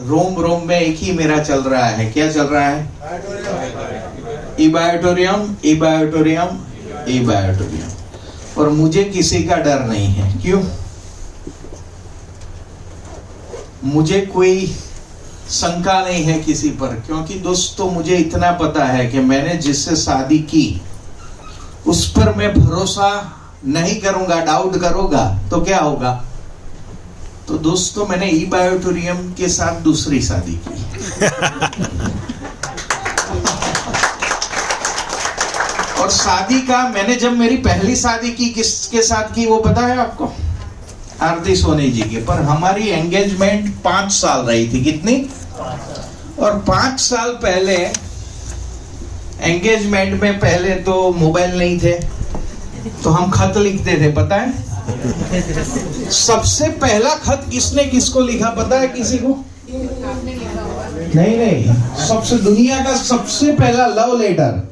रोम रोम में एक ही मेरा चल रहा है। क्या चल रहा है? इबायोटोरियम, इबायोटोरियम, इबायोटोरियम। और मुझे किसी का डर नहीं है। क्यों? मुझे कोई शंका नहीं है किसी पर, क्योंकि दोस्तों मुझे इतना पता है कि मैंने जिससे शादी की उस पर मैं भरोसा नहीं करूंगा, डाउट करूंगा तो क्या होगा? तो दोस्तों मैंने इबायोटोरियम के साथ दूसरी शादी की। और शादी का मैंने जब मेरी पहली शादी की किसके साथ की वो पता है आपको? आरती सोनी जी के। पर हमारी एंगेजमेंट 5 साल रही थी। कितनी? और 5 साल पहले एंगेजमेंट में पहले तो मोबाइल नहीं थे, तो हम खत लिखते थे। पता है सबसे पहला खत किसने किसको लिखा पता है किसी को? नहीं नहीं, सबसे दुनिया का सबसे पहला लव लेटर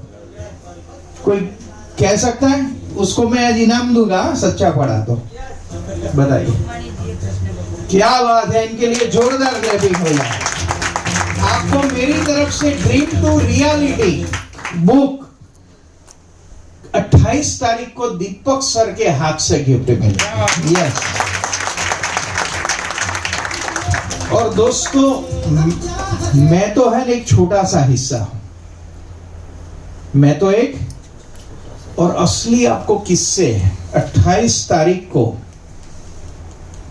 कोई कह सकता है? उसको मैं आज इनाम दूंगा सच्चा पढ़ा तो। बताइए क्या बात है। इनके लिए जोरदार क्लैपिंग हो जाए। आपको मेरी तरफ से ड्रीम टू रियलिटी बुक 28 तारीख को दीपक सर के हाथ से गिफ्ट मिलेगा। यस। और दोस्तों मैं तो है एक छोटा सा हिस्सा हूं, मैं तो एक, और असली आपको किससे है 28 तारीख को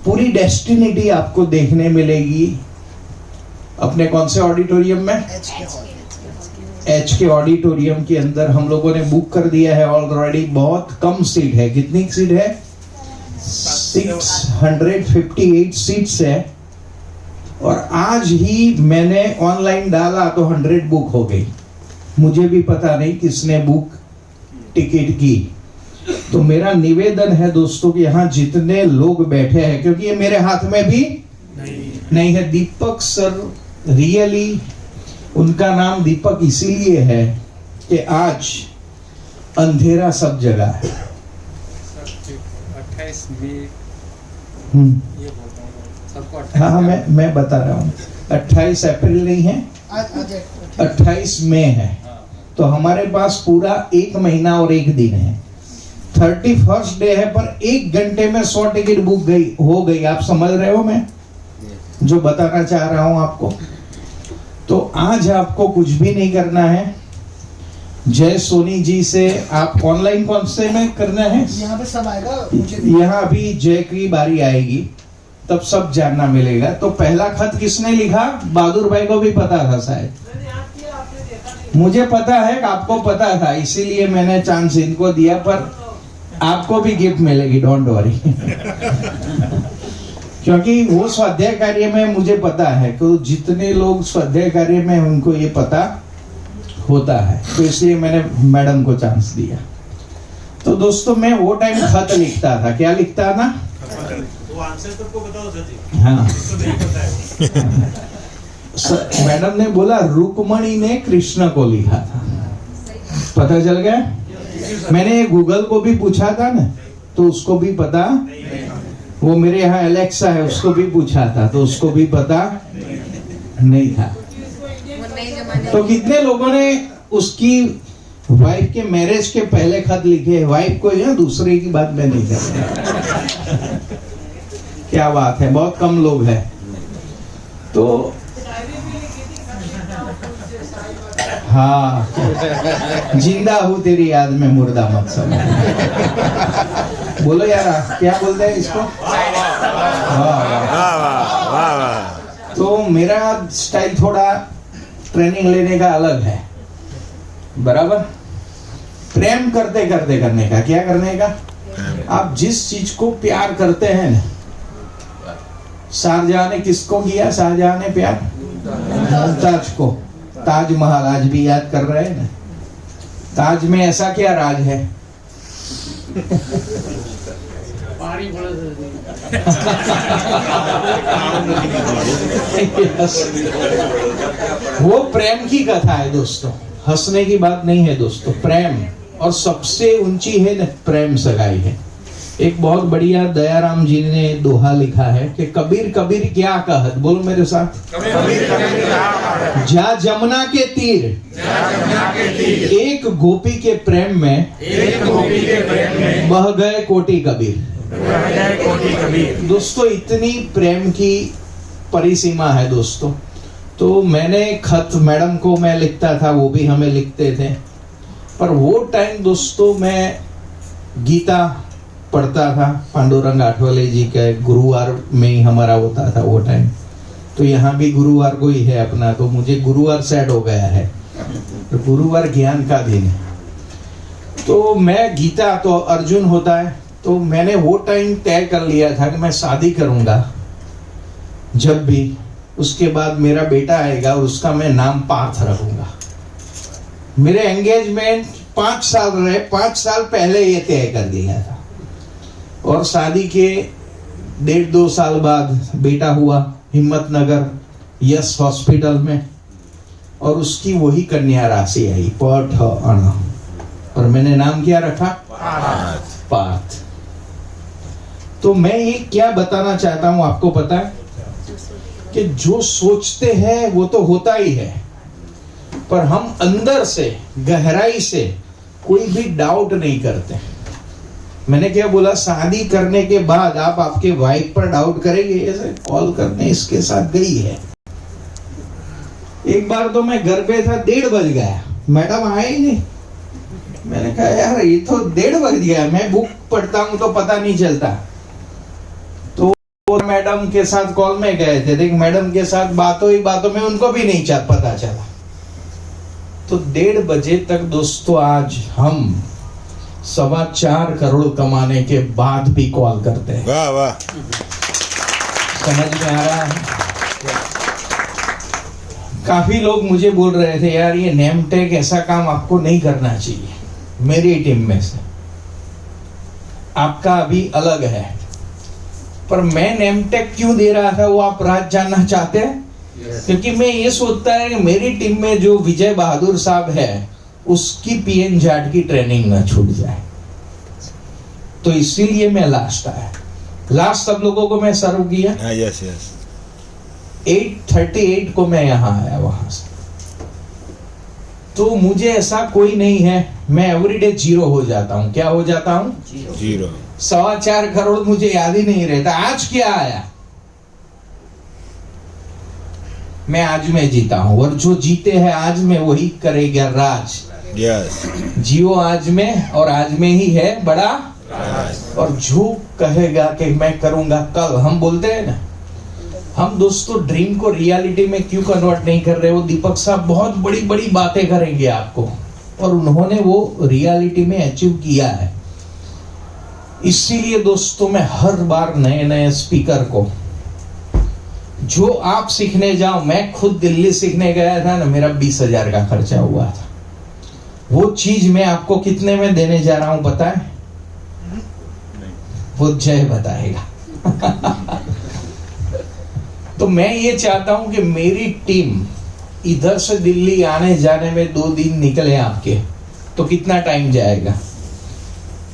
पूरी डेस्टिनिटी आपको देखने मिलेगी। अपने कौन से ऑडिटोरियम में? एच के ऑडिटोरियम के अंदर हम लोगों ने बुक कर दिया है ऑलरेडी। बहुत कम सीट है। कितनी सीट है? 658 सीट्स है। और आज ही मैंने ऑनलाइन डाला तो 100 बुक हो गई। मुझे भी पता नहीं किसने बुक टिकट की। तो मेरा निवेदन है दोस्तों कि यहाँ जितने लोग बैठे हैं, क्योंकि ये मेरे हाथ में भी नहीं है, दीपक सर रियली, उनका नाम दीपक इसीलिए है कि आज अंधेरा सब जगह है। 28 मई हाँ मैं बता रहा हूँ। 28 अप्रैल नहीं है, 28 मई है। तो हमारे पास पूरा 1 महीना और 1 दिन है। 31st डे है, पर 1 घंटे में 100 टिकट बुक हो गई। आप समझ रहे हो मैं जो बताना चाह रहा हूं आपको? तो आज आपको कुछ भी नहीं करना है। जय सोनी जी से आप ऑनलाइन कौन से में करना है? यहाँ पे सब आएगा। यहाँ अभी जय की बारी आएगी तब सब जानना मिलेगा। तो पहला खत किसने लिखा? बहादुर भाई को भी पता था शायद। मुझे पता है कि आपको पता था, इसीलिए मैंने चांस इनको दिया। पर आपको भी गिफ्ट मिलेगी, डोंट वरी। क्योंकि वो स्वाध्याय कार्य में मुझे पता है कि जितने लोग स्वाध्याय कार्य में उनको ये पता होता है, तो इसलिए मैंने मैडम को चांस दिया। तो दोस्तों मैं वो टाइम खत लिखता था। क्या लिखता था? वो आंसर सबको बताओ सर जी। हाँ मैडम ने बोला रुक्मणी ने कृष्ण को लिखा था। पता चल गया? मैंने गूगल को भी पूछा था ना, तो उसको भी पता। वो मेरे यहाँ एलेक्सा है, उसको भी पूछा था तो उसको भी पता नहीं था। तो कितने लोगों ने उसकी वाइफ के मैरिज के पहले खत लिखे? वाइफ को या दूसरे की बात में नहीं कर रहा। क्या बात है, बहुत कम लोग हैं। तो हाँ, जिंदा हूँ तेरी याद में, मुर्दा मत समझ। बोलो यार, क्या बोलते हैं इसको? तो मेरा स्टाइल थोड़ा ट्रेनिंग लेने का अलग है, बराबर। प्रेम करते करते करने का। क्या करने का? आप जिस चीज को प्यार करते हैं ना, शाहजहां ने किसको किया? शाहजहां ने प्यार मुमताज को। ताजमहल आज भी याद कर रहे हैं ना। ताज में ऐसा क्या राज है? वो प्रेम की कथा है दोस्तों, हंसने की बात नहीं है दोस्तों। प्रेम, और सबसे ऊंची है ना प्रेम सगाई है। एक बहुत बढ़िया दयाराम जी ने दोहा लिखा है कि कबीर कबीर क्या कहत, बोलो मेरे साथ, जा जमुना के तीर एक गोपी के प्रेम में बह गए कोटि कबीर। दोस्तों इतनी प्रेम की परिसीमा है दोस्तों। तो मैंने खत मैडम को मैं लिखता था, वो भी हमें लिखते थे, पर वो टाइम दोस्तों मैं गीता पढ़ता था, पांडुरंग आठवले जी के गुरुवार में ही हमारा होता था वो टाइम। तो यहाँ भी गुरुवार को ही है अपना, तो मुझे गुरुवार सेट हो गया है, तो गुरुवार ज्ञान का दिन है। तो मैं गीता, तो अर्जुन होता है, तो मैंने वो टाइम तय कर लिया था कि मैं शादी करूंगा जब भी, उसके बाद मेरा बेटा आएगा और उसका मैं नाम पार्थ रखूंगा। मेरे एंगेजमेंट 5 साल रहे, 5 साल पहले ये तय कर दिया था, और शादी के 1.5-2 साल बाद बेटा हुआ हिम्मतनगर यस हॉस्पिटल में, और उसकी वही कन्या राशि आई पठ अण, और मैंने नाम क्या रखा, पार्थ। तो मैं ये क्या बताना चाहता हूं आपको पता है कि जो सोचते हैं वो तो होता ही है, पर हम अंदर से गहराई से कोई भी डाउट नहीं करते। मैंने क्या बोला, शादी करने के बाद आप आपके वाइफ पर डाउट करेंगे, ऐसे कॉल करने इसके साथ गई है। एक बार तो मैं घर पे था, 1:30 बज गया, मैडम आए ही नहीं। मैंने कहा यार ये तो 1:30 बज गया, मैं बुक पढ़ता हूं तो पता नहीं चलता। तो मैडम के साथ कॉल में गए थे, देख मैडम के साथ बातों ही बातों में उनको भी नहीं पता चला। तो 1:30 बजे तक दोस्तों आज हम 4.25 करोड़ कमाने के बाद भी कॉल करते हैं। वाह वाह, समझ में आ रहा है? काफी लोग मुझे बोल रहे थे यार ये नेम टेक ऐसा काम आपको नहीं करना चाहिए, मेरी टीम में से आपका अभी अलग है। पर मैं नेम टेक क्यों दे रहा था वो आप राज जानना चाहते हैं? क्योंकि मैं ये सोचता है कि मेरी टीम में जो विजय बहादुर साहब है उसकी पीएन जाट की ट्रेनिंग न छूट जाए, तो इसीलिए मैं लास्ट आया। लास्ट सब लोगों को मैं सर्व किया। Yes yes. 8:38 को मैं यहाँ आया वहां से। तो मुझे ऐसा कोई नहीं है, मैं एवरीडे 0 हो जाता हूँ। क्या हो जाता हूँ? 0। 4.25 करोड़ मुझे याद ही नहीं रहता। आज क्या आया? मैं आज में जीता हूं, और जो जीते हैं आज में वही करेगा राज। यस। जियो आज में, और आज में ही है बड़ा राज। और जो कहेगा कि मैं करूंगा कल, हम बोलते हैं ना, हम दोस्तों ड्रीम को रियलिटी में क्यों कन्वर्ट नहीं कर रहे? वो दीपक साहब बहुत बड़ी बड़ी बातें करेंगे आपको, और उन्होंने वो रियलिटी में अचीव किया है। इसीलिए दोस्तों मैं हर बार नए नए स्पीकर को, जो आप सीखने जाओ, मैं खुद दिल्ली सीखने गया था ना, मेरा 20,000 का खर्चा हुआ था। वो चीज मैं आपको कितने में देने जा रहा हूं पता है? वो जय बताएगा। तो मैं ये चाहता हूं कि मेरी टीम इधर से दिल्ली आने जाने में 2 दिन निकले आपके, तो कितना टाइम जाएगा?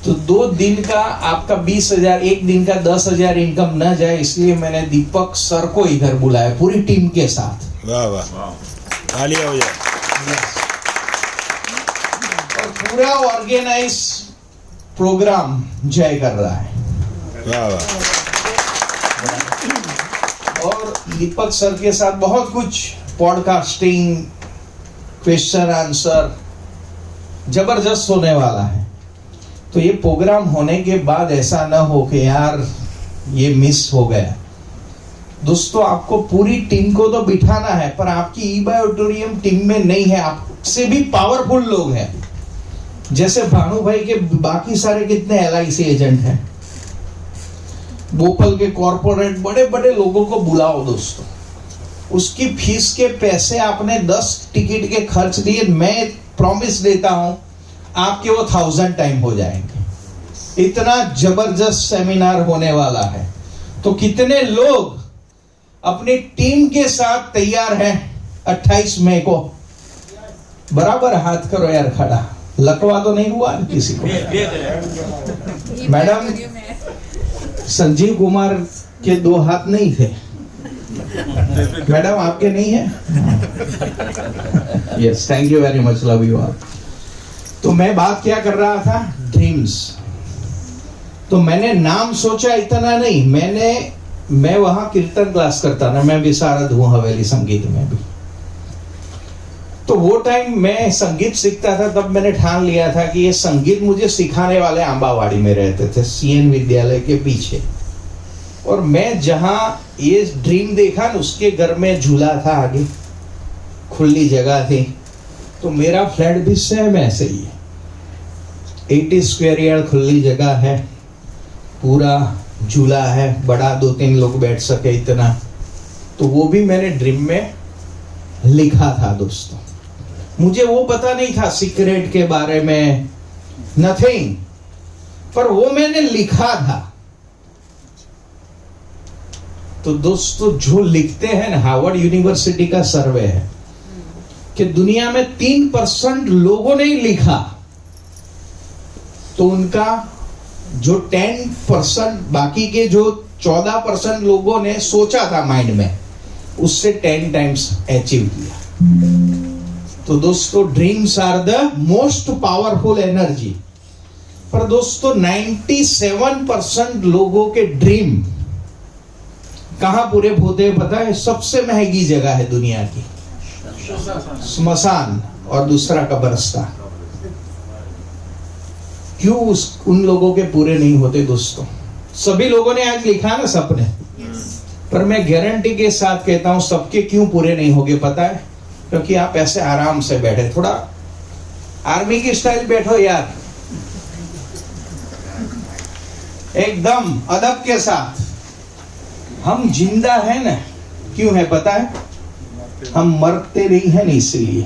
तो 2 दिन का आपका 20,000, 1 दिन का 10,000 इनकम न जाए, इसलिए मैंने दीपक सर को इधर बुलाया पूरी टीम के साथ। वाह वाह, तालियां हो जाए। और पूरा ऑर्गेनाइज प्रोग्राम जय कर रहा है। वाह वाह। और दीपक सर के साथ बहुत कुछ पॉडकास्टिंग, क्वेश्चन आंसर जबरदस्त होने वाला है। तो ये प्रोग्राम होने के बाद ऐसा ना हो कि यार ये मिस हो गया। दोस्तों आपको पूरी टीम को तो बिठाना है, पर आपकी ई-बाय ऑडिटोरियम टीम में नहीं है, आपसे भी पावरफुल लोग हैं। जैसे भानु भाई के बाकी सारे कितने LIC एजेंट हैं, बोपल के कॉर्पोरेट बड़े बड़े लोगों को बुलाओ दोस्तों। उसकी फीस के पैसे आपने 10 टिकट के खर्च दिए, मैं प्रॉमिस देता हूं आपके वो 1000 टाइम हो जाएंगे। इतना जबरदस्त सेमिनार होने वाला है। तो कितने लोग अपनी टीम के साथ तैयार हैं 28 मई को? बराबर हाथ करो यार खड़ा, लकवा तो नहीं हुआ किसी को? मैडम, संजीव कुमार के 2 हाथ नहीं थे। मैडम आपके नहीं है? Yes, thank you very much, love you all. तो मैं बात क्या कर रहा था? ड्रीम्स। तो मैंने नाम सोचा इतना नहीं, मैं वहां कीर्तन क्लास करता था, मैं विशारद हूं हवेली संगीत में भी। तो वो टाइम मैं संगीत सीखता था, तब मैंने ठान लिया था कि ये संगीत मुझे सिखाने वाले आंबावाड़ी में रहते थे, सीएन विद्यालय के पीछे। और मैं जहां ये ड्रीम देखा न, उसके घर में झूला था, आगे खुली जगह थी। तो मेरा फ्लैट भी सेम ऐसे ही है, 80 स्क्वायर यार्ड खुली जगह है, पूरा झूला है, बड़ा 2-3 लोग बैठ सके इतना। तो वो भी मैंने ड्रीम में लिखा था दोस्तों। मुझे वो पता नहीं था सीक्रेट के बारे में, नथिंग, पर वो मैंने लिखा था। तो दोस्तों जो लिखते हैं ना, हार्वर्ड यूनिवर्सिटी का सर्वे है कि दुनिया में 3% लोगों ने लिखा, तो उनका जो 10%, बाकी के जो 14% लोगों ने सोचा था माइंड में, उससे 10 टाइम्स अचीव किया। तो दोस्तों dreams are the most powerful energy. पर दोस्तों 97% लोगों के ड्रीम कहां पूरे होते हैं पता है? सबसे महंगी जगह है दुनिया की, स्मशान, और दूसरा कब्रिस्तान। क्यों उन लोगों के पूरे नहीं होते दोस्तों? सभी लोगों ने आज लिखा ना सपने, पर मैं गारंटी के साथ कहता हूं सबके क्यों पूरे नहीं होंगे पता है? क्योंकि आप ऐसे आराम से बैठे, थोड़ा आर्मी की स्टाइल बैठो यार, एकदम अदब के साथ। हम जिंदा है ना, क्यों है पता है? हम मरते नहीं है ना, इसलिए।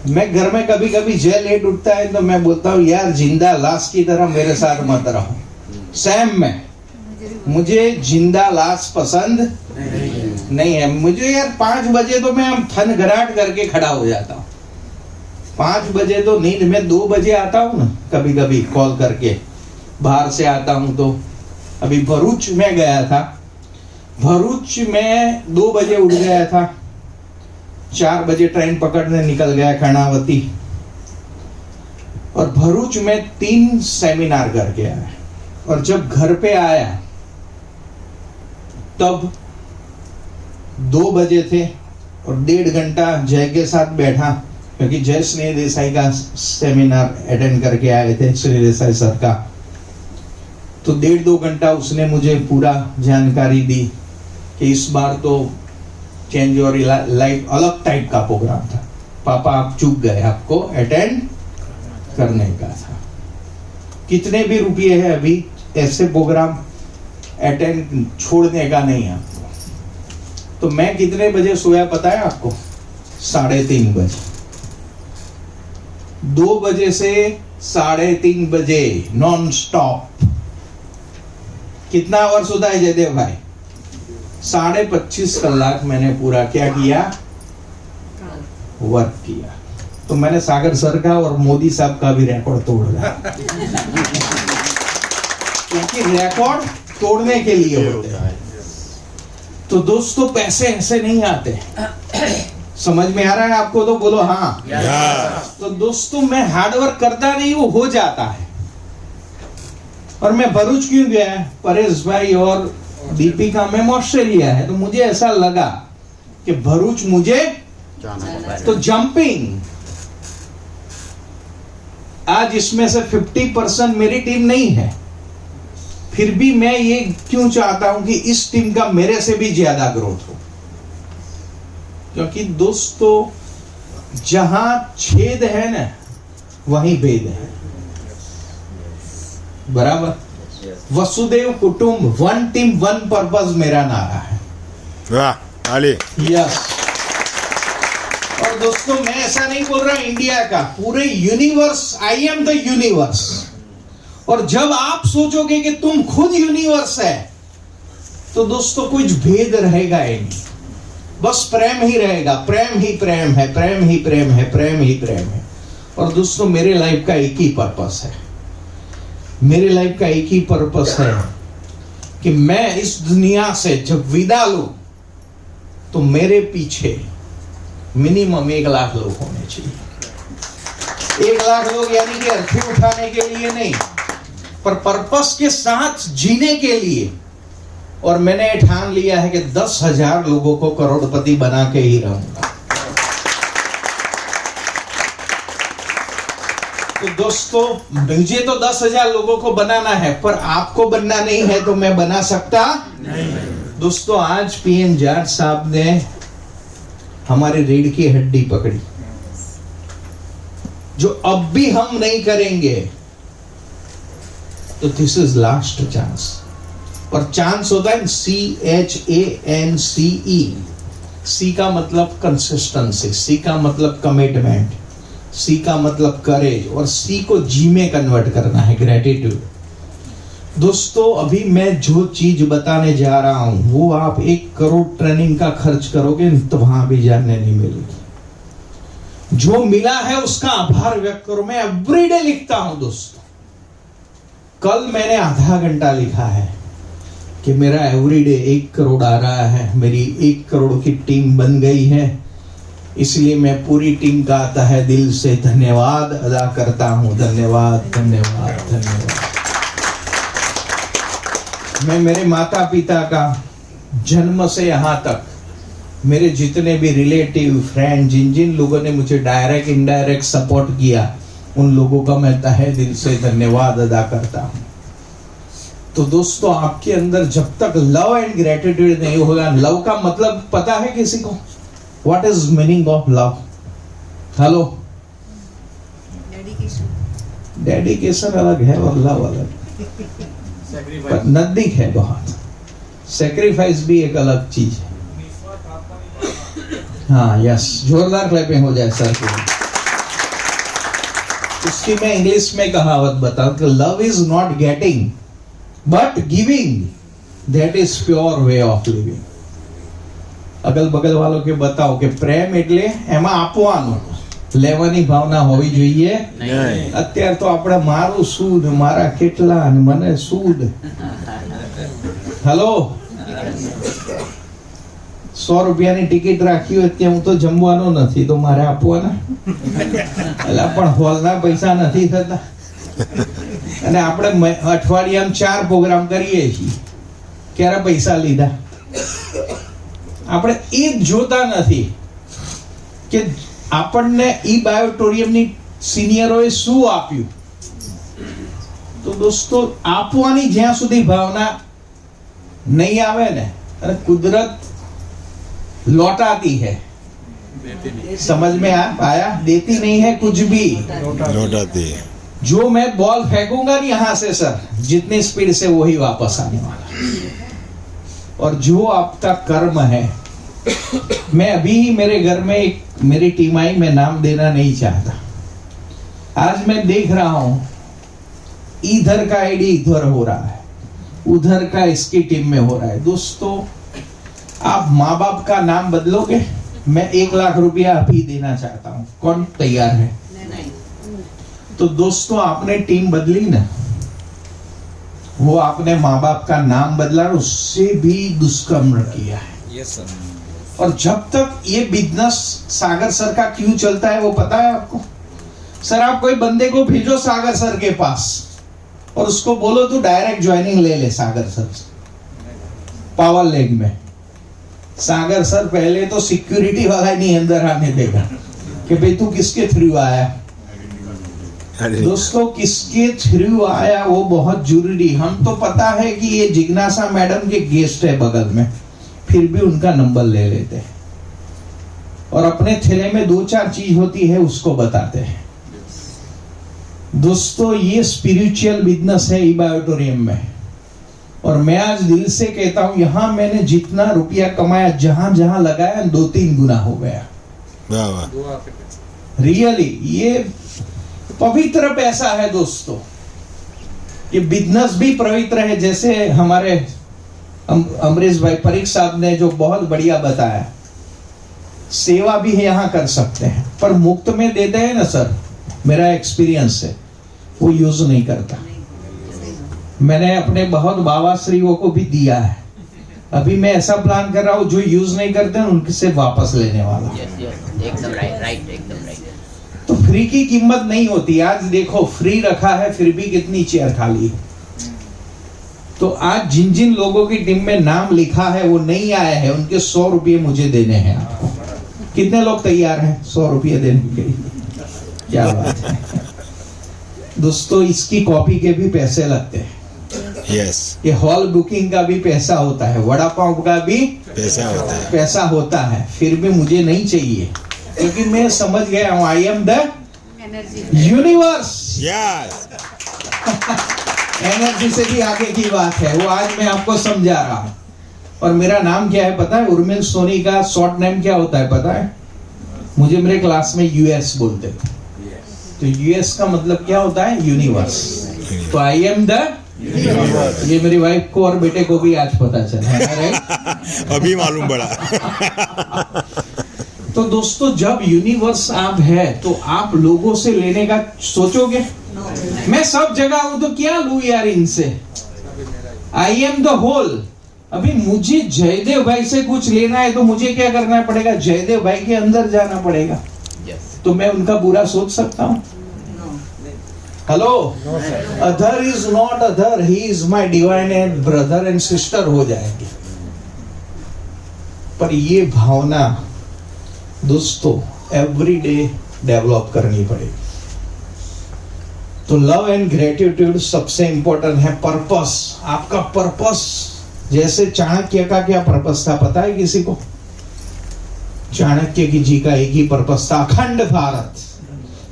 मैं घर में कभी कभी जय लेट उठता है तो मैं बोलता हूँ यार जिंदा लाश की तरह मेरे साथ मत रहो। सैम में मुझे जिंदा लाश पसंद नहीं है। मुझे यार 5 बजे तो मैं थनगराट करके खड़ा हो जाता हूँ। 5 बजे तो नींद में, 2 बजे आता हूँ ना कभी कभी कॉल करके, बाहर से आता हूँ। तो अभी भरूच में गया था, भरूच में 2 बजे उठ गया था, 4 बजे ट्रेन पकड़ने निकल गया कर्णावती, और भरूच में 3 सेमिनार करके आया। और जब घर पे आया तब 2 बजे थे, और 1.5 घंटा जय के साथ बैठा, क्योंकि जय स्नेह देसाई का सेमिनार अटेंड करके आए थे, स्नेह देसाई सर का। तो 1.5-2 घंटा उसने मुझे पूरा जानकारी दी कि इस बार तो चेंज योर लाइफ अलग टाइप का प्रोग्राम था, पापा आप चूक गए, आपको अटेंड करने का था। कितने भी रुपये है अभी, ऐसे प्रोग्राम अटेंड छोड़ने का नहीं आपको। तो मैं कितने बजे सोया पता है आपको? 3:30 बजे। 2 बजे से 3:30 बजे नॉन स्टॉप। कितना आवर्स होता है जयदेव भाई? 25.5 कलाक मैंने पूरा क्या किया? वर्क किया। तो मैंने सागर सर का और मोदी साहब का भी रिकॉर्ड तोड़ दिया, क्योंकि रिकॉर्ड तोड़ने के लिए होते हैं। तो दोस्तों पैसे ऐसे नहीं आते, समझ में आ रहा है आपको? तो बोलो हाँ। तो दोस्तों मैं हार्डवर्क करता नहीं, वो हो जाता है। और मैं भरूच क्यों गया? परेश भाई और दीपिका मैम ऑस्ट्रेलिया है, तो मुझे ऐसा लगा कि भरूच मुझे तो जंपिंग। आज इसमें से 50% मेरी टीम नहीं है, फिर भी मैं ये क्यों चाहता हूं कि इस टीम का मेरे से भी ज्यादा ग्रोथ हो। क्योंकि दोस्तों जहां छेद है ना, वहीं भेद है, बराबर? वसुदेव कुटुंब, 1 टीम 1 पर्पस मेरा नारा है। वाह, ताली। यस। और दोस्तों मैं ऐसा नहीं बोल रहा इंडिया का, पूरे universe, I am the universe. और जब आप सोचोगे कि तुम खुद यूनिवर्स है, तो दोस्तों कुछ भेद रहेगा ही नहीं, बस प्रेम ही रहेगा। प्रेम ही प्रेम है, प्रेम ही प्रेम है, प्रेम ही प्रेम है। और दोस्तों मेरे लाइफ का एक ही पर्पस है, मेरे लाइफ का एक ही पर्पस है कि मैं इस दुनिया से जब विदा लूं तो मेरे पीछे मिनिमम 1 लाख लोग होने चाहिए। 1 लाख लोग यानी कि अर्थी उठाने के लिए नहीं, पर पर्पस के साथ जीने के लिए। और मैंने ठान लिया है कि 10,000 लोगों को करोड़पति बना के ही रहूंगा। तो दोस्तों मुझे तो 10,000 लोगों को बनाना है, पर आपको बनना नहीं है तो मैं बना सकता नहीं। दोस्तों आज पीएन जाट साहब ने हमारी रीढ़ की हड्डी पकड़ी, जो अब भी हम नहीं करेंगे तो दिस इज लास्ट चांस। और चांस होता है CHANCE। सी का मतलब कंसिस्टेंसी, सी का मतलब कमिटमेंट, सी का मतलब करेज, और सी को जी में कन्वर्ट करना है, ग्रेटिट्यूड। दोस्तों अभी मैं जो चीज बताने जा रहा हूं वो आप 1 करोड़ ट्रेनिंग का खर्च करोगे तो वहां भी जानने नहीं मिलेगी। जो मिला है उसका आभार व्यक्त करो। मैं एवरीडे लिखता हूं दोस्तों। कल मैंने आधा घंटा लिखा है कि मेरा एवरीडे 1 करोड़ आ रहा है, मेरी 1 करोड़ की टीम बन गई है, इसलिए मैं पूरी टीम का तहे दिल से धन्यवाद अदा करता हूं। धन्यवाद धन्यवाद धन्यवाद। मैं मेरे माता पिता का जन्म से यहां तक मेरे जितने भी रिलेटिव फ्रेंड, जिन जिन लोगों ने मुझे डायरेक्ट इनडायरेक्ट सपोर्ट किया, उन लोगों का मैं तहे दिल से धन्यवाद अदा करता हूं। तो दोस्तों आपके अंदर जब तक लव एंड ग्रेटिट्यूड नहीं होगा, लव का मतलब पता है किसी को? What is meaning of love? Hello, dedication अलग है और लव अलग, पर नजदीक है बहुत। सेक्रीफाइस भी एक अलग चीज है। हाँ यस, जोरदार क्लैपिंग हो जाए सर के। उसकी मैं इंग्लिश में कहावत बताऊं कि love is not getting but giving, that is pure way of living. अगल बगल वालों के बताओ कि प्रेम એટલે એમાં આપવાનું, લેવાની ભાવના હોવી જોઈએ નહીં। અત્યારે તો આપણે મારું સૂદ, મારા કેટલા અને મને સૂદ। હેલો, 100 રૂપિયાની ટિકિટ રાખી હોય ત્યાં હું તો જમવાનો નથી, તો મારે આપવાના? એટલે પણ હોલના પૈસા નથી થતા, અને આપણે અઠવાડિયામાં 4 પ્રોગ્રામ કરીએ છીએ, ક્યારે પૈસા લીધા? આપણે એ જોતા નથી કે આપણને ઈ બાયોટોરિયમની સિનિયરોએ શું આપ્યું। તો દોસ્તો આપવાની જ્યાં સુધી ભાવના નહીં આવે ને, અને કુદરત लौटाती है, समझ में आया? देती नहीं है कुछ भी, लौटाती है। जो मैं बॉल फेंकूंगा नहीं यहाँ से सर, जितनी स्पीड से वही वापस आने वाला। और जो आपका कर्म है, मैं अभी ही मेरे घर में एक मेरी टीम आई, मैं नाम देना नहीं चाहता। आज मैं देख रहा हूं इधर का आईडी इधर हो रहा है, उधर का इसकी टीम में हो रहा है। दोस्तों आप माँ बाप का नाम बदलोगे? मैं 1 लाख रुपया अभी देना चाहता हूं, कौन तैयार है? तो दोस्तों आपने टीम बदली ना, वो आपने माँ बाप का नाम बदला, उससे भी दुष्कर्म किया है। Yes sir. और जब तक ये बिजनेस सागर सर का क्यों चलता है वो पता है आपको? सर आप कोई बंदे को भेजो सागर सर के पास और उसको बोलो तू डायरेक्ट ज्वाइनिंग ले ले सागर सर पावर लेग में। सागर सर पहले तो सिक्योरिटी वाला नहीं अंदर आने देगा कि भाई तू किसके थ्रू आया। दोस्तों किसके थ्रू आया वो बहुत जरूरी। हम तो पता है कि ये जिज्ञासा मैडम के गेस्ट है बगल में, फिर भी उनका नंबर ले लेते हैं और अपने थैले में 2-4 चीज होती है उसको बताते हैं। दोस्तों ये स्पिरिचुअल बिजनेस है ई-बायोटोरियम में, और मैं आज दिल से कहता हूं यहां मैंने जितना रुपया कमाया जहां जहां लगाया 2-3 गुना हो गया। रियली ये पवित्र पैसा है दोस्तों। ये बिजनेस भी पवित्र है, जैसे हमारे अमरीश भाई परीख साहब ने जो बहुत बढ़िया बताया। सेवा भी यहाँ कर सकते हैं पर मुफ्त में देते हैं ना सर, मेरा एक्सपीरियंस है, वो यूज नहीं करता। मैंने अपने बहुत बाबाश्रीओं को भी दिया है। अभी मैं ऐसा प्लान कर रहा हूँ जो यूज नहीं करते हैं उनसे वापस लेने वाला। एकदम राइट, एकदम राइट। तो फ्री की कीमत नहीं होती। आज देखो फ्री रखा है फिर भी कितनी चेयर खाली है। तो आज जिन जिन लोगों की टीम में नाम लिखा है वो नहीं आए हैं, उनके 100 रुपये मुझे देने हैं आपको। कितने लोग तैयार हैं 100 रुपये देने के लिए? क्या बात है दोस्तों, इसकी कॉपी के भी पैसे लगते हैं। यस, ये हॉल बुकिंग का भी पैसा होता है, वड़ा पाव का भी पैसा होता है। फिर भी मुझे नहीं चाहिए क्योंकि मैं समझ गया हूं आई am the universe. Yes, energy से भी आगे की बात है, वो आज मैं आपको समझा रहा हूं। और मेरा नाम क्या है पता है? उर्मिल सोनी का शॉर्ट नेम क्या होता है पता है? मुझे मेरे क्लास में यूएस बोलते थे। तो यूएस का मतलब क्या होता है? यूनिवर्स। तो आई एम द यूनिवर्स। ये मेरी वाइफ को और बेटे को भी आज पता चला है, राइट? अभी मालूम पड़ा। तो दोस्तों जब यूनिवर्स आप है तो आप लोगों से लेने का सोचोगे? मैं सब जगह हूं तो क्या लूं यार इनसे? I am the whole. अभी मुझे जयदेव भाई से कुछ लेना है तो मुझे क्या करना पड़ेगा? जयदेव भाई के अंदर जाना पड़ेगा। तो मैं उनका बुरा सोच सकता हूं? Hello, other is not other, he is my divine and brother and sister हो जाएंगे। पर ये भावना दोस्तों एवरी डे डेवलप करनी पड़ेगी। तो लव एंड ग्रेटिट्यूड सबसे इंपॉर्टेंट है। पर्पस, आपका पर्पस। जैसे चाणक्य का क्या पर्पस था पता है किसी को? चाणक्य की जी का एक ही पर्पस था, अखंड भारत।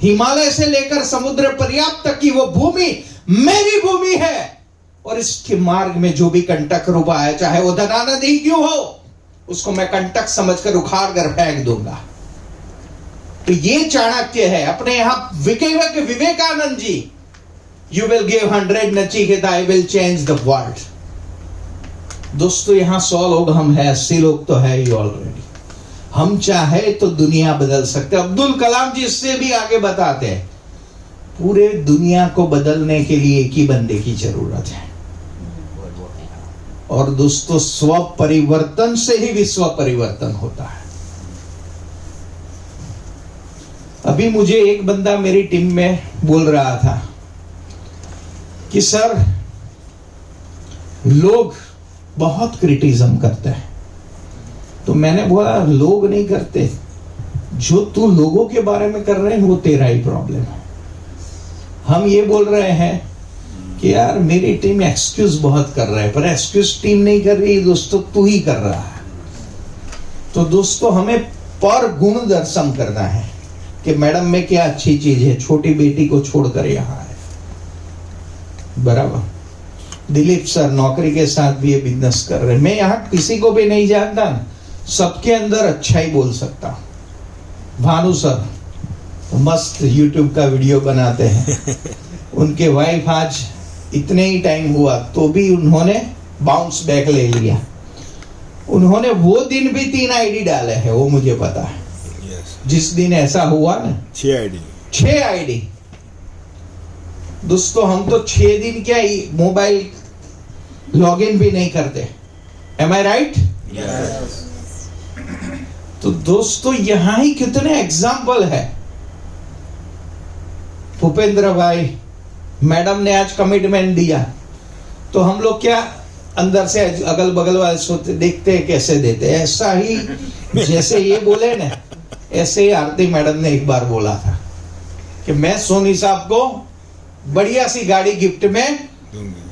हिमालय से लेकर समुद्र पर्याप्त तक की वो भूमि मेरी भूमि है, और इसके मार्ग में जो भी कंटक रूप आया, चाहे वो धनानद ही क्यों हो, उसको मैं कंटक समझकर उखाड़ कर फेंक दूंगा। तो ये चाणक्य है। अपने यहां Vivekananda ji, you will give 100 Nachiket, I will change the world. दोस्तों यहां 100 लोग हम हैं, 80 लोग तो है ही ऑलरेडी। हम चाहे तो दुनिया बदल सकते। अब्दुल कलाम जी इससे भी आगे बताते हैं, पूरे दुनिया को बदलने के लिए एक ही बंदे की जरूरत है। और दोस्तों स्व परिवर्तन से ही विश्व परिवर्तन होता है। अभी मुझे एक बंदा मेरी टीम में बोल रहा था कि सर लोग बहुत क्रिटिसिज्म करते हैं। तो मैंने बोला लोग नहीं करते, जो तू लोगों के बारे में कर रहे हैं वो तेरा ही प्रॉब्लम है। हम ये बोल रहे हैं कि यार मेरी टीम एक्सक्यूज बहुत कर रहा है, पर एक्सक्यूज टीम नहीं कर रही दोस्तों, तू ही कर रहा है। तो दोस्तों हमें पर गुण दर्शन करना है कि मैडम में क्या अच्छी चीज है, छोटी बेटी को छोड़कर यहाँ है, बराबर। दिलीप सर नौकरी के साथ भी ये बिजनेस कर रहे हैं। मैं यहाँ किसी को भी नहीं जानता, सबके अंदर अच्छा ही बोल सकता हूँ। भानु सर मस्त यूट्यूब का वीडियो बनाते हैं। उनके वाइफ आज इतने ही टाइम हुआ तो भी उन्होंने बाउंस बैक ले लिया। उन्होंने वो दिन भी 3 आईडी डाले हैं, वो मुझे पता है। जिस दिन ऐसा हुआ ना 6 आईडी। दोस्तों हम तो 6 दिन क्या मोबाइल लॉगिन भी नहीं करते। एम आई राइट? तो दोस्तों यहां ही कितने एग्जाम्पल है। भूपेंद्र भाई मैडम ने आज कमिटमेंट दिया तो हम लोग क्या अंदर से अगल बगल वाले सोते देखते हैं कैसे देते हैं। ऐसा ही जैसे ये बोले ना, ऐसे ही आरती मैडम ने एक बार बोला था कि मैं सोनी साहब को बढ़िया सी गाड़ी गिफ्ट में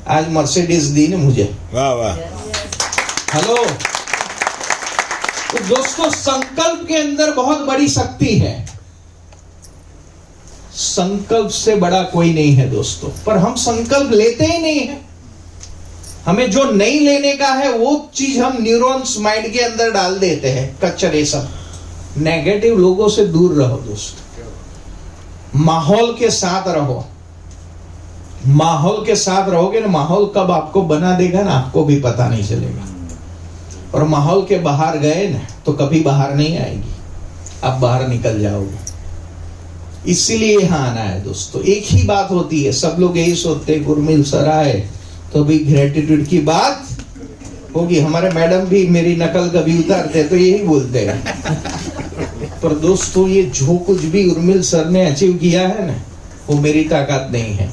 आज मर्सिडीज दी ने मुझे। वाह वाह। हेलो। तो दोस्तों संकल्प के अंदर बहुत बड़ी शक्ति है। संकल्प से बड़ा कोई नहीं है दोस्तों, पर हम संकल्प लेते ही नहीं है। हमें जो नहीं लेने का है वो चीज हम न्यूरॉन्स माइंड के अंदर डाल देते हैं, कचरे सब। नेगेटिव लोगों से दूर रहो दोस्तों, माहौल के साथ रहो। माहौल के साथ रहोगे ना, माहौल कब आपको बना देगा ना आपको भी पता नहीं चलेगा। और माहौल के बाहर गए ना तो कभी बाहर नहीं आएगी, आप बाहर निकल जाओगे। इसीलिए यहाँ आना है दोस्तों। एक ही बात होती है, सब लोग यही सोचते हैं उर्मिल सर आए तो भी ग्रेटिट्यूड की बात होगी। हमारे मैडम भी मेरी नकल कभी उतारते तो यही बोलते हैं। पर दोस्तों ये जो कुछ भी उर्मिल सर ने अचीव किया है ना, वो मेरी ताकत नहीं है।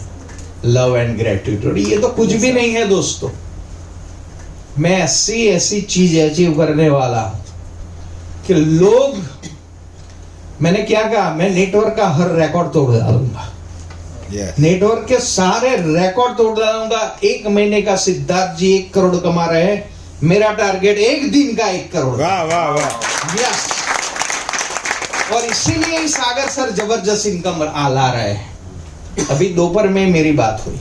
लव एंड ग्रेटिट्यूड ये तो कुछ भी नहीं है दोस्तों। मैं ऐसी चीज अचीव करने वाला हूं कि लोग, मैंने क्या कहा, मैं नेटवर्क का हर रिकॉर्ड तोड़ डालूंगा। नेटवर्क के सारे रिकॉर्ड तोड़ डालूंगा। 1 महीने का सिद्धार्थ जी 1 करोड़ कमा रहे हैं, मेरा टारगेट 1 दिन का 1 करोड़। वाह वाह वाह। यस, और इसीलिए ही सागर सर जबरदस्त इनकम ला रहे हैं। अभी दोपहर में मेरी बात हुई,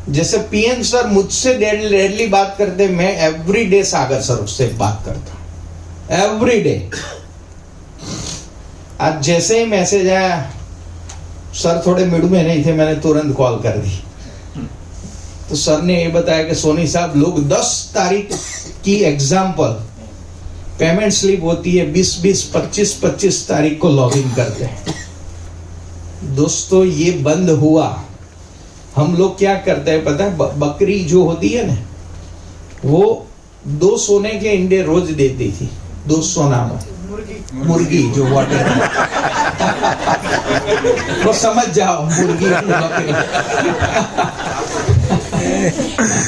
जैसे पीएम सर मुझसे डेली बात करते, मैं एवरी डे सागर सर से बात करता, एवरी डे। आज जैसे ही मैसेज आया, सर थोड़े मूड में नहीं थे, मैंने तुरंत कॉल कर दी। तो सर ने ये बताया कि सोनी साहब, लोग 10 तारीख की एग्जाम्पल पेमेंट स्लिप होती है, 20-20, 25-25 तारीख को लॉगिन करते हैं। दोस्तों ये बंद हुआ। हम लोग क्या करते हैं पता है, बकरी जो होती है ना, वो 2 सोने के अंडे रोज देती थी, 2 सोना में मुर्गी जो वाटर वो समझ जाओ, मुर्गी बकरी।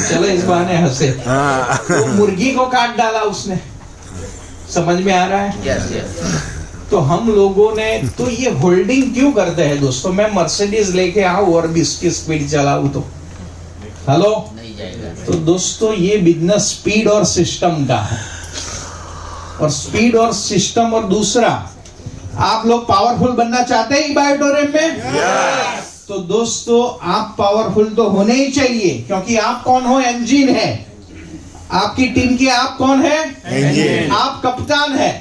चलो इस बहाने हंसे। तो मुर्गी को काट डाला उसने, समझ में आ रहा है? Yes, yes. तो हम लोगों ने तो ये होल्डिंग क्यों करते हैं दोस्तों? मैं मर्सिडीज लेके आऊं और 20 की स्पीड चलाऊं तो हेलो नहीं जाएगा। तो दोस्तों ये बिजनेस स्पीड और सिस्टम का है, और स्पीड और सिस्टम। और दूसरा, आप लोग पावरफुल बनना चाहते हैं बायोटोरियम में? तो दोस्तों आप पावरफुल तो होने ही चाहिए, क्योंकि आप कौन हो? इंजन है आपकी टीम की। आप कौन है? इंजन। आप कप्तान है,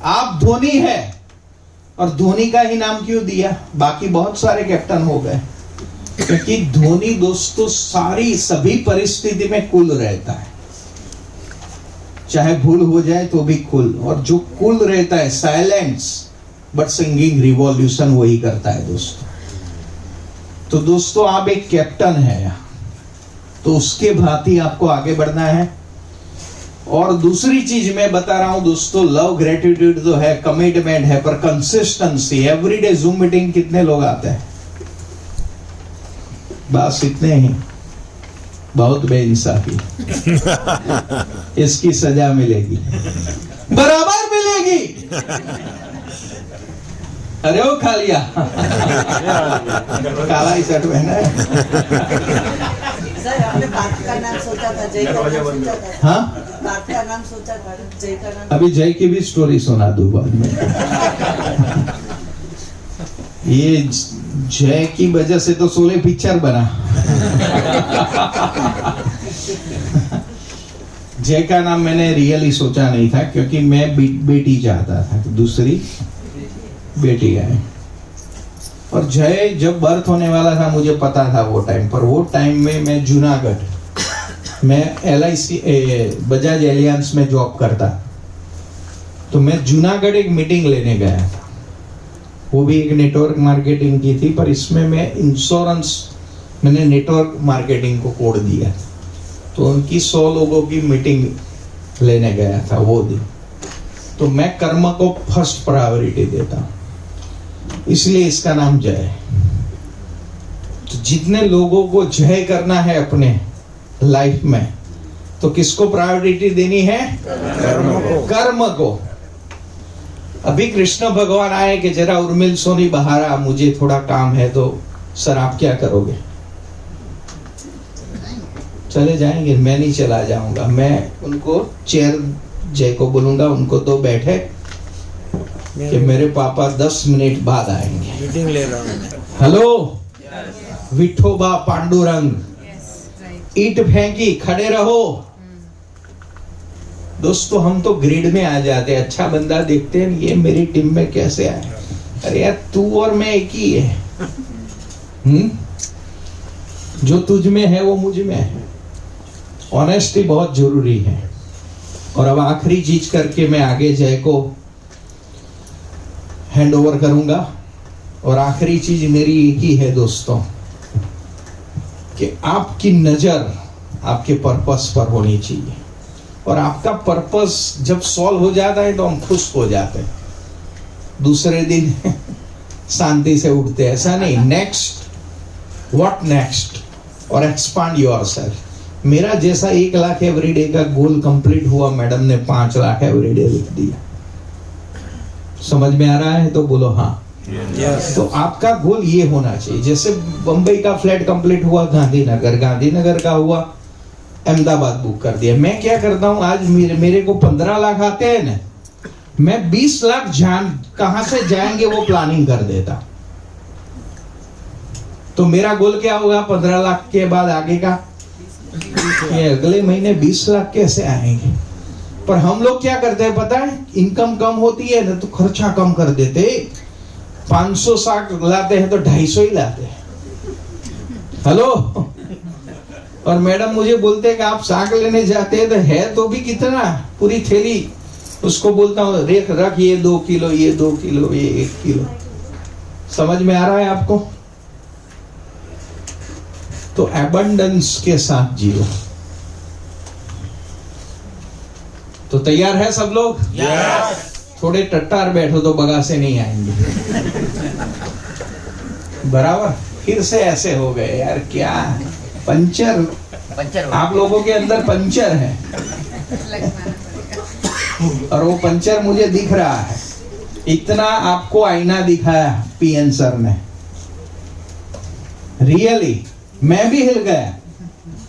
आप धोनी है। और धोनी का ही नाम क्यों दिया? बाकी बहुत सारे कैप्टन हो गए, क्योंकि धोनी दोस्तों सभी परिस्थिति में कूल रहता है, चाहे भूल हो जाए तो भी कूल। और जो कूल रहता है, साइलेंस बट सिंगिंग रिवॉल्यूशन, वही करता है दोस्तों। तो दोस्तों आप एक कैप्टन है, तो उसके भांति आपको आगे बढ़ना है। और दूसरी चीज मैं बता रहा हूं दोस्तों, लव ग्रेटिट्यूड जो है, कमिटमेंट है, पर कंसिस्टेंसी। एवरीडे जूम मीटिंग कितने लोग आते हैं? बस इतने ही। बहुत बेइंसाफी। इसकी सजा मिलेगी, बराबर मिलेगी। अरे वो खा लिया। काला ही शर्ट पहना है। सर आपने बात का नाम सोचा था, जय का नाम सोचा था। हाँ, बात का नाम सोचा था, जय का नाम। अभी जय की भी स्टोरी सुना दूं बाद में। ये जय की वजह से तो 16 पिक्चर बना। जय का नाम मैंने रियली सोचा नहीं था, क्योंकि मैं बेटी चाहता था, दूसरी बेटी आए। और जय जब बर्थ होने वाला था मुझे पता था वो टाइम पर। वो टाइम में मैं जूनागढ़, मैं LIC बजाज एलियंस में जॉब करता, तो मैं जूनागढ़ एक मीटिंग लेने गया था। वो भी एक नेटवर्क मार्केटिंग की थी, पर इसमें मैं इंश्योरेंस, मैंने नेटवर्क मार्केटिंग को कोड दिया। तो उनकी 100 लोगों की मीटिंग लेने गया था वो दिन। तो मैं कर्म को फर्स्ट प्रायोरिटी देता हूं, इसलिए इसका नाम जय है। तो जितने लोगों को जय करना है अपने लाइफ में, तो किसको प्रायोरिटी देनी है? कर्म को। अभी कृष्ण भगवान आए कि जरा उर्मिल सोनी बाहर आ, मुझे थोड़ा काम है। तो सर आप क्या करोगे? चले जाएंगे? मैं नहीं चला जाऊंगा। मैं उनको चेयर जय को बोलूंगा, उनको तो बैठे कि मेरे पापा 10 मिनट बाद आएंगे। मीटिंग ले रहा हूँ। हेलो विठोबा पांडुरंग, ईट फेंकी, खड़े रहो। दोस्तों हम तो ग्रिड में आ जाते हैं, अच्छा बंदा देखते हैं, ये मेरी टीम में कैसे आए? अरे यार तू और मैं एक ही है। जो तुझ में है वो मुझ में है। ऑनेस्टी बहुत जरूरी है। और अब आखिरी चीज करके मैं आगे जय को हैंड ओवर करूंगा। और आखिरी चीज मेरी एक ही है दोस्तों, कि आपकी नजर आपके पर्पस पर होनी चाहिए। और आपका पर्पस जब सॉल्व हो जाता है तो हम खुश हो जाते हैं, दूसरे दिन शांति से उठते हैं। ऐसा नहीं, नेक्स्ट, व्हाट नेक्स्ट, और एक्सपांड योरसेल्फ। मेरा जैसा 1 लाख एवरीडे का गोल कंप्लीट हुआ, मैडम ने 5 लाख एवरीडे लिख दिया। समझ में आ रहा है तो बोलो हाँ। Yes. तो आपका गोल ये होना चाहिए। जैसे बंबई का फ्लैट कंप्लीट हुआ, गांधीनगर का हुआ, अहमदाबाद बुक कर दिया। मैं क्या करता हूं, आज मेरे को 15 लाख आते हैं ना, मैं 20 लाख कहां से जाएंगे वो प्लानिंग कर देता। तो मेरा गोल क्या होगा 15 लाख के बाद आगे का, ये अगले महीने 20 लाख कैसे आएंगे। पर हम लोग क्या करते हैं पता है, इनकम कम होती है ना तो खर्चा कम कर देते। 500 साग लाते हैं तो 250 ही लाते हैं। हेलो, और मैडम मुझे बोलते हैं कि आप साग लेने जाते हैं तो है तो भी कितना, पूरी थैली। उसको बोलता हूँ रख ये 2 किलो, ये 2 किलो, ये 1 किलो। समझ में आ रहा है आपको? तो एबंडेंस के साथ जियो। तो तैयार है सब लोग? Yes. थोड़े टट्टार बैठो तो बगा से नहीं आएंगे। बराबर, फिर से ऐसे हो गए यार, क्या पंचर आप लोगों के अंदर पंचर है, और वो पंचर मुझे दिख रहा है। इतना आपको आईना दिखाया पीएन सर ने, रियली मैं भी हिल गया।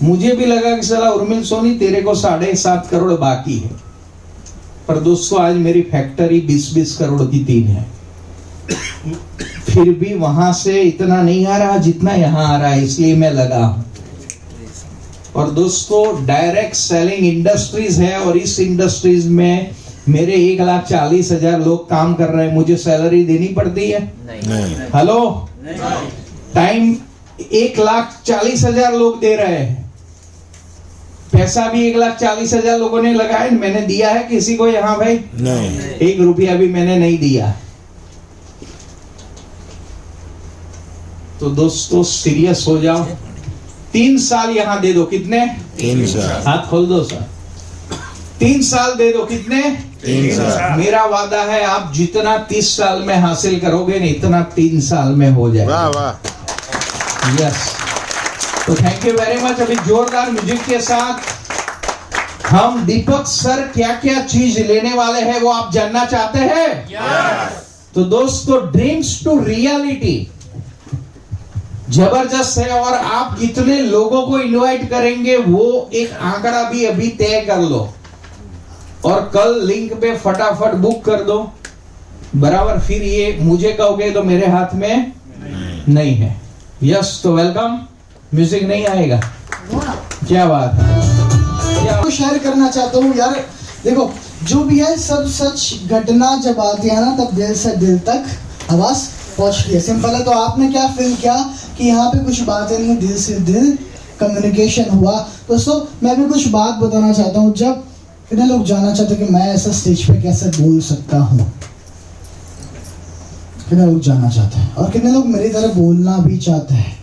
मुझे भी लगा कि साला उर्मिल सोनी तेरे को 7.5 करोड़ बाकी है, पर दोस्तों आज मेरी फैक्ट्री 20-20 करोड़ की 3 है। फिर भी वहां से इतना नहीं आ रहा जितना यहां आ रहा है, इसलिए मैं लगा हूं। और दोस्तों डायरेक्ट सेलिंग इंडस्ट्रीज है, और इस इंडस्ट्रीज में मेरे 1,40,000 लोग काम कर रहे हैं। मुझे सैलरी देनी पड़ती है? नहीं। हेलो, टाइम 1,40,000 लोग दे रहे हैं, पैसा भी 1,40,000 लोगों ने लगाया। मैंने दिया है किसी को यहाँ भाई? नहीं। 1 रुपया भी मैंने नहीं दिया। तो दोस्तों सीरियस हो जाओ। 3 साल यहाँ दे दो, कितने? 3 साल। हाथ खोल दो सर। 3 साल दे दो, कितने? 3 साल। मेरा वादा है आप जितना 30 साल में हासिल करोगे ना, इतना 3 साल में हो जाएगा। वाह वाह। यस, तो थैंक यू वेरी मच। अभी जोरदार म्यूजिक के साथ हम दीपक सर क्या क्या चीज लेने वाले हैं वो आप जानना चाहते हैं? तो दोस्तों ड्रीम्स टू रियलिटी जबरदस्त है, और आप कितने लोगों को इनवाइट करेंगे वो एक आंकड़ा भी अभी तय कर लो, और कल लिंक पे फटाफट बुक कर दो। बराबर, फिर ये मुझे कहोगे तो मेरे हाथ में नहीं है। यस, तो वेलकम। म्यूजिक नहीं आएगा? क्या बात है। तो शेयर करना चाहता हूँ यार, देखो जो भी है सब सच घटना जब आती है ना, तब दिल से दिल तक आवाज पहुंचती है। सिंपल है। तो आपने क्या फील किया कि यहाँ पे कुछ बातें नहीं, दिल से दिल कम्युनिकेशन हुआ। दोस्तों मैं भी कुछ बात बताना चाहता हूँ। जब कितने लोग जानना चाहते हैं कि मैं ऐसा स्टेज पे कैसे बोल सकता हूँ, कितने लोग जानना चाहते हैं, और कितने लोग मेरी तरह बोलना भी चाहते हैं?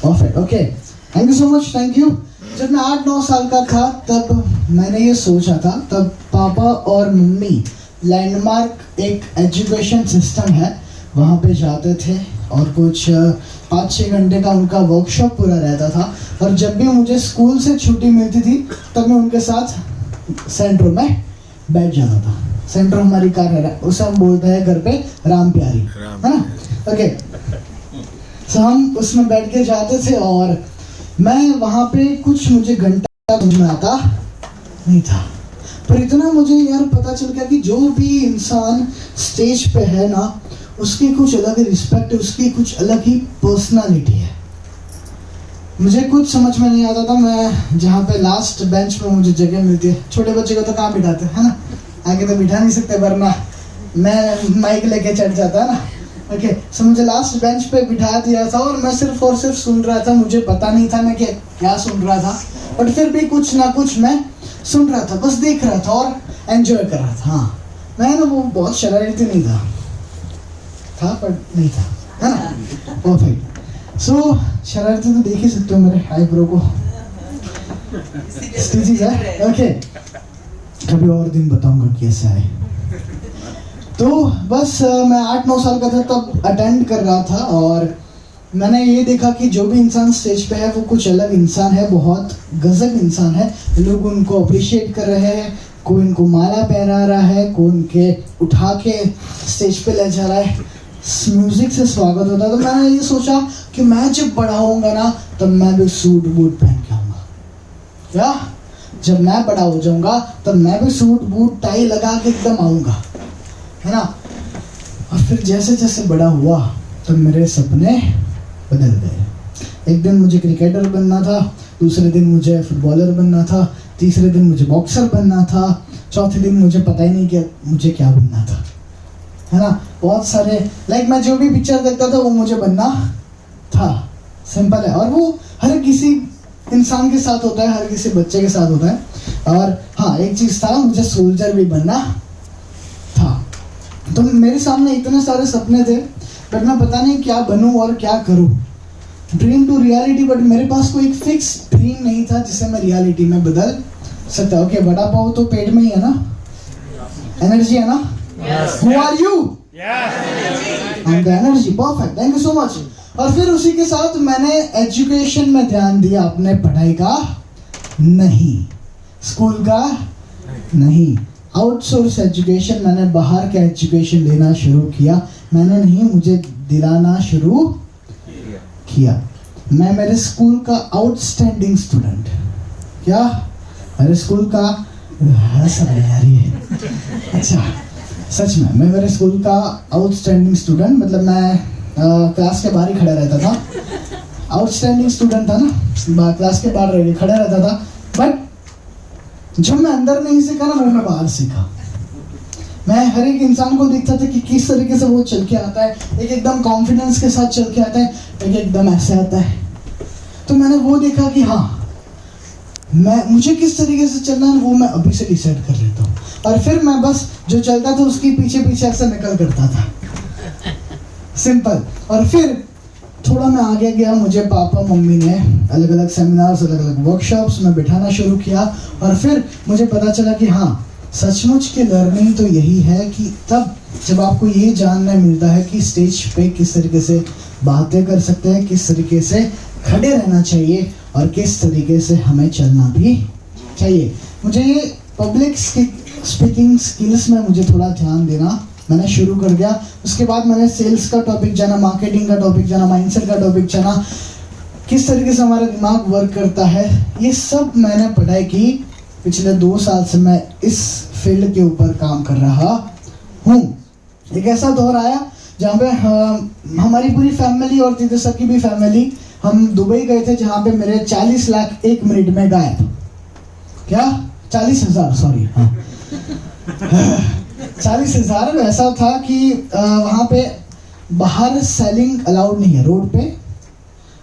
Perfect, okay, thank you so much, thank you. जब मैं 8-9 साल का था तब मैंने ये सोचा था, तब पापा और मम्मी लैंडमार्क एक एजुकेशन सिस्टम है वहाँ पे जाते थे, और कुछ 5-6 घंटे का उनका वर्कशॉप पूरा रहता था। और जब भी मुझे स्कूल से छुट्टी मिलती थी तब मैं उनके साथ सेंटर में बैठ जाता था। सेंटर हमारी कार है, उसे हम बोलते हैं घर पे राम प्यारी, है ना? ओके, तो हम उसमें बैठ के जाते थे, और मैं वहाँ पे कुछ मुझे घंटा समझ में आता नहीं था, पर इतना मुझे यार पता चल गया कि जो भी इंसान स्टेज पे है ना, उसकी कुछ अलग ही रिस्पेक्ट है, उसकी कुछ अलग ही पर्सनालिटी है। मुझे कुछ समझ में नहीं आता था। मैं जहाँ पे लास्ट बेंच पे मुझे जगह मिलती है, छोटे बच्चे को तो कहाँ बिठाते हैं ना, आगे तो बिठा नहीं सकते, वरना मैं माइक लेके चढ़ जाता है ना। ओके, सो मुझे लास्ट बेंच पे बिठा दिया था, और मैं सिर्फ और सिर्फ सुन रहा था। मुझे पता नहीं था मैं क्या सुन रहा था, बट फिर भी कुछ ना कुछ मैं सुन रहा था, बस देख रहा था और एंजॉय कर रहा था। हाँ, मैं ना वो बहुत शरारती नहीं था। था पर नहीं था, है ना? परफेक्ट। सो शरारती तो देख ही सकते हो मेरे आईब्रो को, स्टिचेस है। ओके, कभी और दिन बताऊंगा कैसे आए। तो बस मैं 8-9 साल का था तब अटेंड कर रहा था, और मैंने ये देखा कि जो भी इंसान स्टेज पे है वो कुछ अलग इंसान है, बहुत गजब इंसान है। लोग उनको अप्रिशिएट कर रहे हैं, कोई इनको माला पहना रहा है, कोई उनके उठा के स्टेज पे ले जा रहा है, म्यूजिक से स्वागत होता है। तो मैंने ये सोचा कि मैं जब बड़ा होऊंगा ना तब मैं भी सूट बूट पहन के आऊँगा। क्या? जब मैं बड़ा हो जाऊंगा तब मैं भी सूट बूट टाई लगा के एकदम आऊँगा, है ना? और फिर जैसे जैसे बड़ा हुआ तब मेरे सपने बदल गए। एक दिन मुझे क्रिकेटर बनना था, दूसरे दिन मुझे फुटबॉलर बनना था, तीसरे दिन मुझे बॉक्सर बनना था, चौथे दिन मुझे पता ही नहीं कि मुझे क्या बनना था, है ना? बहुत सारे मैं जो भी पिक्चर देखता था वो मुझे बनना था। सिंपल है, और वो हर किसी इंसान के साथ होता है, हर किसी बच्चे के साथ होता है। और हाँ, एक चीज़ था, मुझे सोल्जर भी बनना था। तो मेरे सामने इतने सारे सपने थे, बट मैं पता नहीं क्या बनूं और क्या करूं। ड्रीम टू रियलिटी, बट मेरे पास कोई एक फिक्स ड्रीम नहीं था जिसे मैं रियलिटी में बदल सकता। ओके, बड़ा पाव तो पेट में ही है ना, एनर्जी है ना? Who are you? I'm the energy. Perfect. Thank you so much. और फिर उसी के साथ मैंने एजुकेशन में ध्यान दिया, अपने पढ़ाई का नहीं, स्कूल का नहीं, आउटसोर्स एजुकेशन, मैंने बाहर का एजुकेशन लेना शुरू किया। मैंने नहीं, मुझे दिलाना शुरू किया। मैं मेरे स्कूल का आउटस्टैंडिंग स्टूडेंट, क्या मेरे स्कूल का यार ये अच्छा सच में मैं मेरे स्कूल का आउटस्टैंडिंग स्टूडेंट, मतलब मैं क्लास के बाहर ही खड़ा रहता था। आउटस्टैंडिंग स्टूडेंट था ना, क्लास के बाहर खड़ा रहता था, बट जो मैं अंदर नहीं सीखा ना वो मैं बाहर सीखा। मैं हर एक इंसान को देखता था कि किस तरीके से वो चल के आता है, एक एकदम कॉन्फिडेंस के साथ चल के आता है, एक एकदम ऐसे आता है। तो मैंने वो देखा कि हाँ, मुझे किस तरीके से चलना है वो मैं अभी से डिसाइड कर लेता हूँ, और फिर मैं बस जो चलता था उसके पीछे पीछे ऐसे निकल करता था, सिंपल। और फिर थोड़ा मैं आगे गया, मुझे पापा मम्मी ने अलग अलग सेमिनार्स, अलग अलग वर्कशॉप्स में बिठाना शुरू किया, और फिर मुझे पता चला कि हाँ, सचमुच की लर्निंग तो यही है कि तब जब आपको ये जानना मिलता है कि स्टेज पे किस तरीके से बातें कर सकते हैं, किस तरीके से खड़े रहना चाहिए, और किस तरीके से हमें चलना भी चाहिए। मुझे ये पब्लिक स्पीकिंग स्किल्स में मुझे थोड़ा ध्यान देना मैंने शुरू कर दिया। उसके बाद मैंने सेल्स का टॉपिक जाना, मार्केटिंग का टॉपिक जाना, माइंडसेट का टॉपिक जाना, किस तरीके से हमारा दिमाग वर्क करता है, ये सब मैंने पढ़ाई की। पिछले 2 साल से मैं इस फील्ड के ऊपर काम कर रहा हूँ। एक ऐसा दौर आया जहाँ पे हमारी पूरी फैमिली और तीतर सर की भी फैमिली, हम दुबई गए थे, जहाँ पे मेरे 40 लाख 1 मिनट में गायब। क्या? 40,000, सॉरी, हाँ 40,000। ऐसा था कि वहाँ पे बाहर सेलिंग अलाउड नहीं है, रोड पे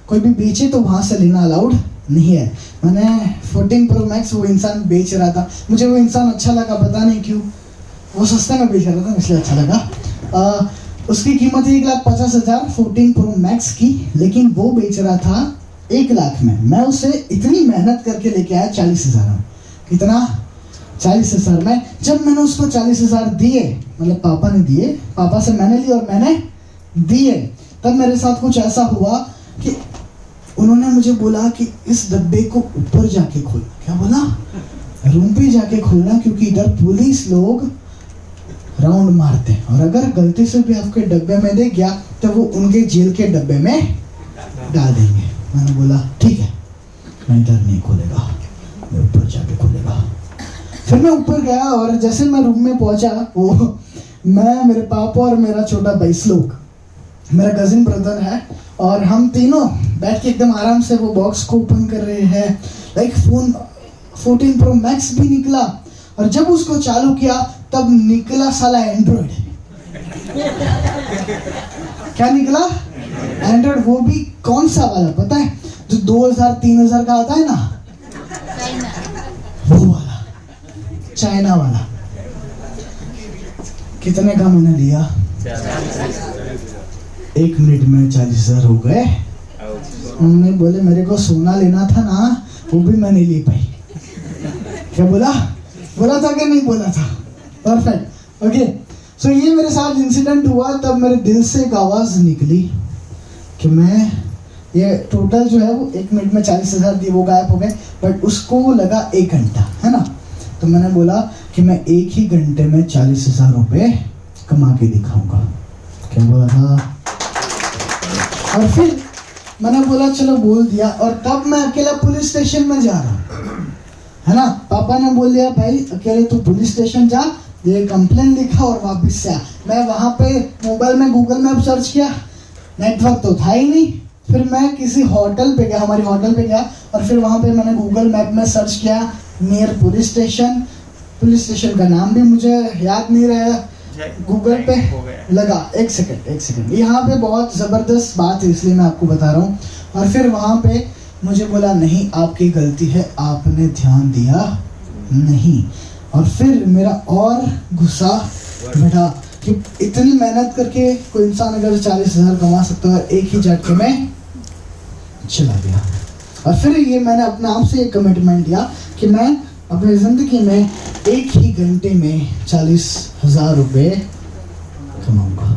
कोई भी बेचे तो वहाँ से लेना अलाउड नहीं है। मैंने 14 Pro Max वो इंसान बेच रहा था, मुझे वो इंसान अच्छा लगा, पता नहीं क्यों, वो सस्ते में बेच रहा था इसलिए अच्छा लगा। उसकी कीमत 1,50,000 14 Pro Max की, लेकिन वो बेच रहा था 1 लाख में। मैं उसे इतनी मेहनत करके लेके आया 40,000 में। कितना? 40,000 में। जब मैंने उसको 40,000 दिए, मतलब पापा ने दिए, पापा से मैंने लिए और मैंने दिए, तब मेरे साथ कुछ ऐसा हुआ कि उन्होंने मुझे बोला कि इस डब्बे को ऊपर जाके खोलना। क्या बोला? रूम पे जाके खोलना, क्योंकि इधर पुलिस लोग राउंड मारते हैं, और अगर गलती से भी आपके डब्बे में दे गया तो वो उनके जेल के डब्बे में डाल देंगे। मैंने बोला ठीक है, मैं इधर नहीं खोलेगा, मैं ऊपर जाके खोलेगा। फिर मैं ऊपर गया, और जैसे मैं रूम में पहुंचा, वो मैं, मेरे पापा और मेरा छोटा भाई श्लोक, मेरा कजिन ब्रदर है, और हम तीनों बैठ के एकदम आराम से वो बॉक्स को ओपन कर रहे हैं। फोन 14 Pro Max भी निकला, और जब उसको चालू किया तब निकला साला एंड्रॉइड। क्या निकला? एंड्रॉइड। वो भी कौन सा वाला पता है? जो 2,000-3,000 का आता है ना, वो वाला, चाइना वाला। कितने का मैंने लिया? 1 मिनट में 40,000 हो गए। उन्होंने बोले मेरे को सोना लेना था ना, वो भी मैं नहीं ले पाई। क्या बोला था कि नहीं बोला था? परफेक्ट। ओके, सो ये मेरे साथ इंसिडेंट हुआ, तब मेरे दिल से एक आवाज़ निकली कि मैं ये टोटल जो है वो 1 मिनट में 40,000 दिए, वो गायब हो गए, बट उसको लगा 1 घंटा, है ना। तो मैंने बोला कि मैं 1 ही घंटे में 40,000 रुपये कमा के दिखाऊंगा। क्या बोला था? और फिर मैंने बोला चलो बोल दिया, और तब मैं अकेला पुलिस स्टेशन में जा रहा हूँ, है ना। पापा ने बोल दिया भाई अकेले तू पुलिस स्टेशन जा, ये कंप्लेन लिखा और वापस से आ। मैं वहाँ पे मोबाइल में गूगल मैप सर्च किया, नेटवर्क तो था ही नहीं। फिर मैं किसी होटल पे गया, हमारी होटल पे गया, और फिर वहाँ पे मैंने गूगल मैप में सर्च किया नियर पुलिस स्टेशन का नाम भी मुझे याद नहीं रहा, गूगल पे लगा। एक सेकंड, यहाँ पे बहुत ज़बरदस्त बात है इसलिए मैं आपको बता रहा हूँ। और फिर वहाँ पे मुझे बोला नहीं आपकी गलती है, आपने ध्यान दिया नहीं। और फिर मेरा और गुस्सा बढ़ा कि इतनी मेहनत करके कोई इंसान अगर 40,000 कमा सकता है, एक ही झटके में चला गया। और फिर ये मैंने अपने आप से एक कमिटमेंट लिया कि मैं अपनी ज़िंदगी में 1 ही घंटे में 40,000 रुपये कमाऊंगा।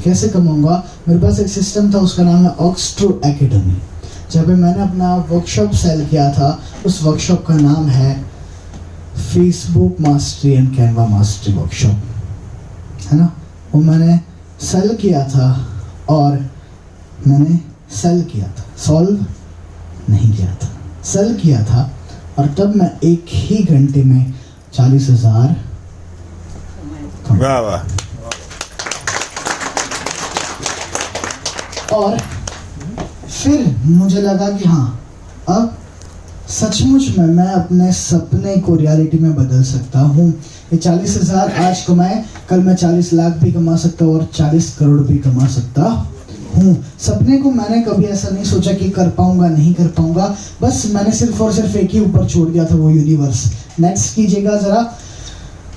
कैसे कमाऊंगा? मेरे पास एक सिस्टम था, उसका नाम है ऑक्सट्रो एकेडमी। जब मैंने अपना वर्कशॉप सेल किया था, उस वर्कशॉप का नाम है Facebook mastery and Canva mastery workshop, है ना। वो मैंने सेल किया था, और मैंने सेल किया था, सॉल्व नहीं किया था, सेल किया था। और तब मैं 1 ही घंटे में 40,000 वाह वाह। और फिर मुझे लगा कि हाँ, अब सचमुच में मैं अपने सपने को रियलिटी में बदल सकता हूँ। ये 40,000 आज कमाए, कल मैं 40 लाख भी कमा सकता हूँ और 40 करोड़ भी कमा सकता हूँ। सपने को मैंने कभी ऐसा नहीं सोचा कि कर पाऊंगा नहीं कर पाऊंगा, बस मैंने सिर्फ और सिर्फ एक ही ऊपर छोड़ दिया था, वो यूनिवर्स। नेक्स्ट कीजिएगा जरा।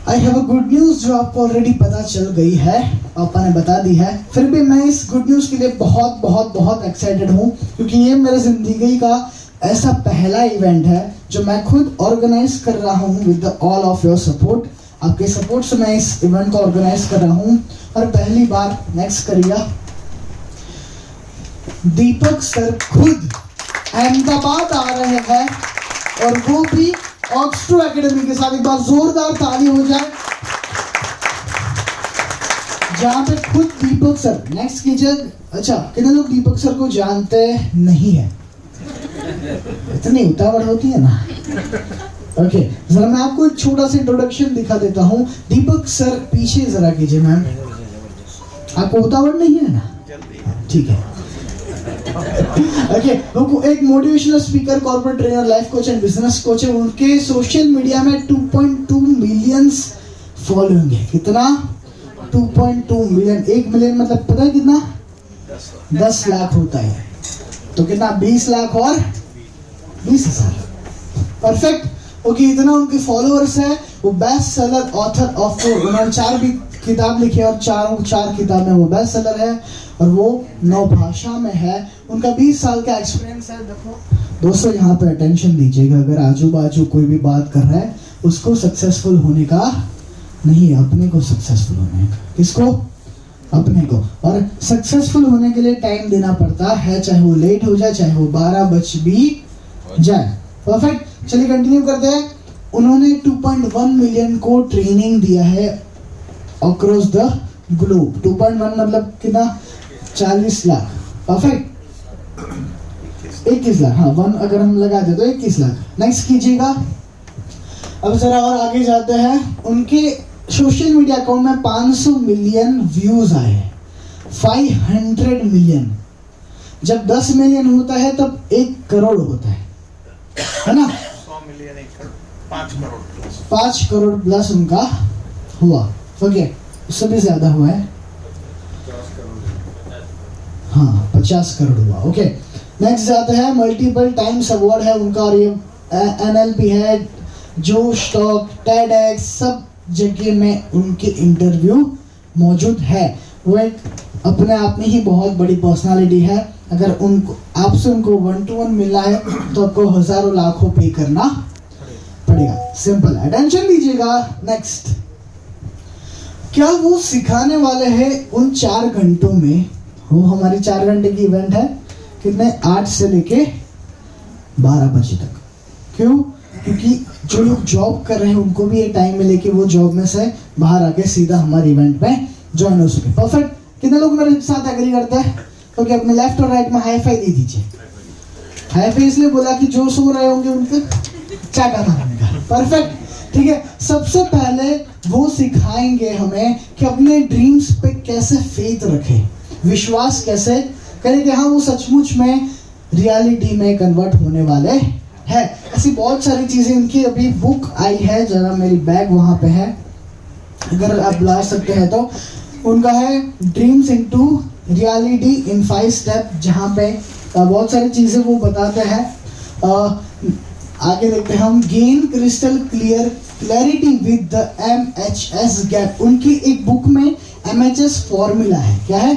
I have a good news जो आपको ऑलरेडी पता चल गई है, पापा ने बता दी है। फिर भी मैं इस गुड न्यूज़ के लिए बहुत बहुत बहुत एक्साइटेड हूँ, क्योंकि ये मेरे ज़िंदगी का ऐसा पहला इवेंट है जो मैं खुद ऑर्गेनाइज कर रहा हूँ with all of your support. आपके सपोर्ट से मैं इस इवेंट को ऑर्गेनाइज कर रहा हूँ, और पहली बार नेक्स्ट करिएगा दीपक सर खुद अहमदाबाद आ रहे हैं, और वो भी ऑक्सट्रो एकेडमी के साथ। एक बार जोरदार ताली हो जाए, जहां पे खुद दीपक सर। नेक्स्ट कीजिए। अच्छा, कितने लोग दीपक सर को जानते नहीं है? इतनी उतावड़ होती है ना। ओके, जरा मैं आपको एक छोटा सा इंट्रोडक्शन दिखा देता हूँ। दीपक सर पीछे जरा कीजिए मैम, आपको उतावड़ नहीं है ना? ठीक है। ओके, वो एक motivational speaker, corporate trainer, life coach and business coach है। उनके सोशल मीडिया में 2.2 मिलियन फॉलोइंग है। कितना? 2.2 मिलियन। 1 मिलियन मतलब पता है कितना? 10 लाख होता है। तो कितना? 20 लाख और 20,000। परफेक्ट। ओके, इतना उनके फॉलोअर्स है। वो बेस्ट सेलर ऑथर ऑफ, उन्होंने 4 भी किताब लिखी है, और 4 किताब में वो बेस्ट सेलर है, और वो 9 भाषा में है। उनका 20 साल का एक्सपीरियंस है। देखो दोस्तों, यहाँ पे अटेंशन दीजिएगा। अगर आजू बाजू कोई भी बात कर रहा है, उसको सक्सेसफुल होने का नहीं, अपने को सक्सेसफुल होने का। किसको? अपने को। और सक्सेसफुल होने के लिए टाइम देना पड़ता है, चाहे वो लेट हो जाए, चाहे वो 12 बज भी जाए। परफेक्ट। चलिए कंटिन्यू करते हैं। उन्होंने 2.1 मिलियन को ट्रेनिंग दिया है अक्रॉस द ग्लोब। 2.1 मतलब कितना? 40 लाख। परफेक्ट। 21 लाख, हाँ 1 अगर हम लगा दे तो 21 लाख। नेक्स्ट कीजिएगा। अब जरा और आगे जाते हैं। उनके सोशल मीडिया अकाउंट में 500 मिलियन व्यूज आए, 500 मिलियन। जब 10 मिलियन होता है तब 1 करोड़ होता है ना? 100 million 1 crore, 5 crore plus. 5 crore plus उनका हुआ। ओके, उससे भी ज्यादा हुआ है। हाँ, 50 करोड़ हुआ। ओके, नेक्स्ट जाते हैं। मल्टीपल टाइम्स अवार्ड है उनका, और ये NLP है, जोश टॉक, TEDx, सब जगह में उनके इंटरव्यू मौजूद है। वो एक अपने आप में ही बहुत बड़ी पर्सनालिटी है। अगर उनको आपसे उनको 1-to-1 मिलना है तो आपको हजारों लाखों पे करना पड़ेगा। सिंपल। अटेंशन दीजिएगा। नेक्स्ट, क्या वो सिखाने वाले हैं उन 4 घंटों में? वो हमारी 4 घंटे की इवेंट है, कितने 8 से लेके 12 बजे तक। क्यों? क्योंकि जो लोग जॉब कर रहे हैं उनको भी ये टाइम मिले कि वो जॉब में से बाहर आके सीधा हमारे इवेंट में ज्वाइन हो सके। परफेक्ट। कितने लोग मेरे साथ एग्री करते हैं? तो क्या अपने लेफ्ट और राइट में हाई फाई दे दीजिए। हाई फाई इसलिए बोला कि जो सो रहे होंगे उनके चाटा मारने का। परफेक्ट। ठीक है। सबसे पहले वो सिखाएंगे हमें कि अपने ड्रीम्स पे कैसे फेथ रखें, विश्वास कैसे करें कि हाँ वो सचमुच में रियलिटी में कन्वर्ट होने वाले है। ऐसी बहुत सारी चीजें। इनकी अभी बुक आई है, जरा मेरी बैग वहां पे है, अगर आप ला सकते हैं तो। उनका है dreams into reality in 5 step, जहाँ पे बहुत सारी चीजें वो बताते हैं। आगे देखते हैं हम। Gain crystal clarity with the MHS gap. उनकी एक बुक में MHS फॉर्मूला है। क्या है?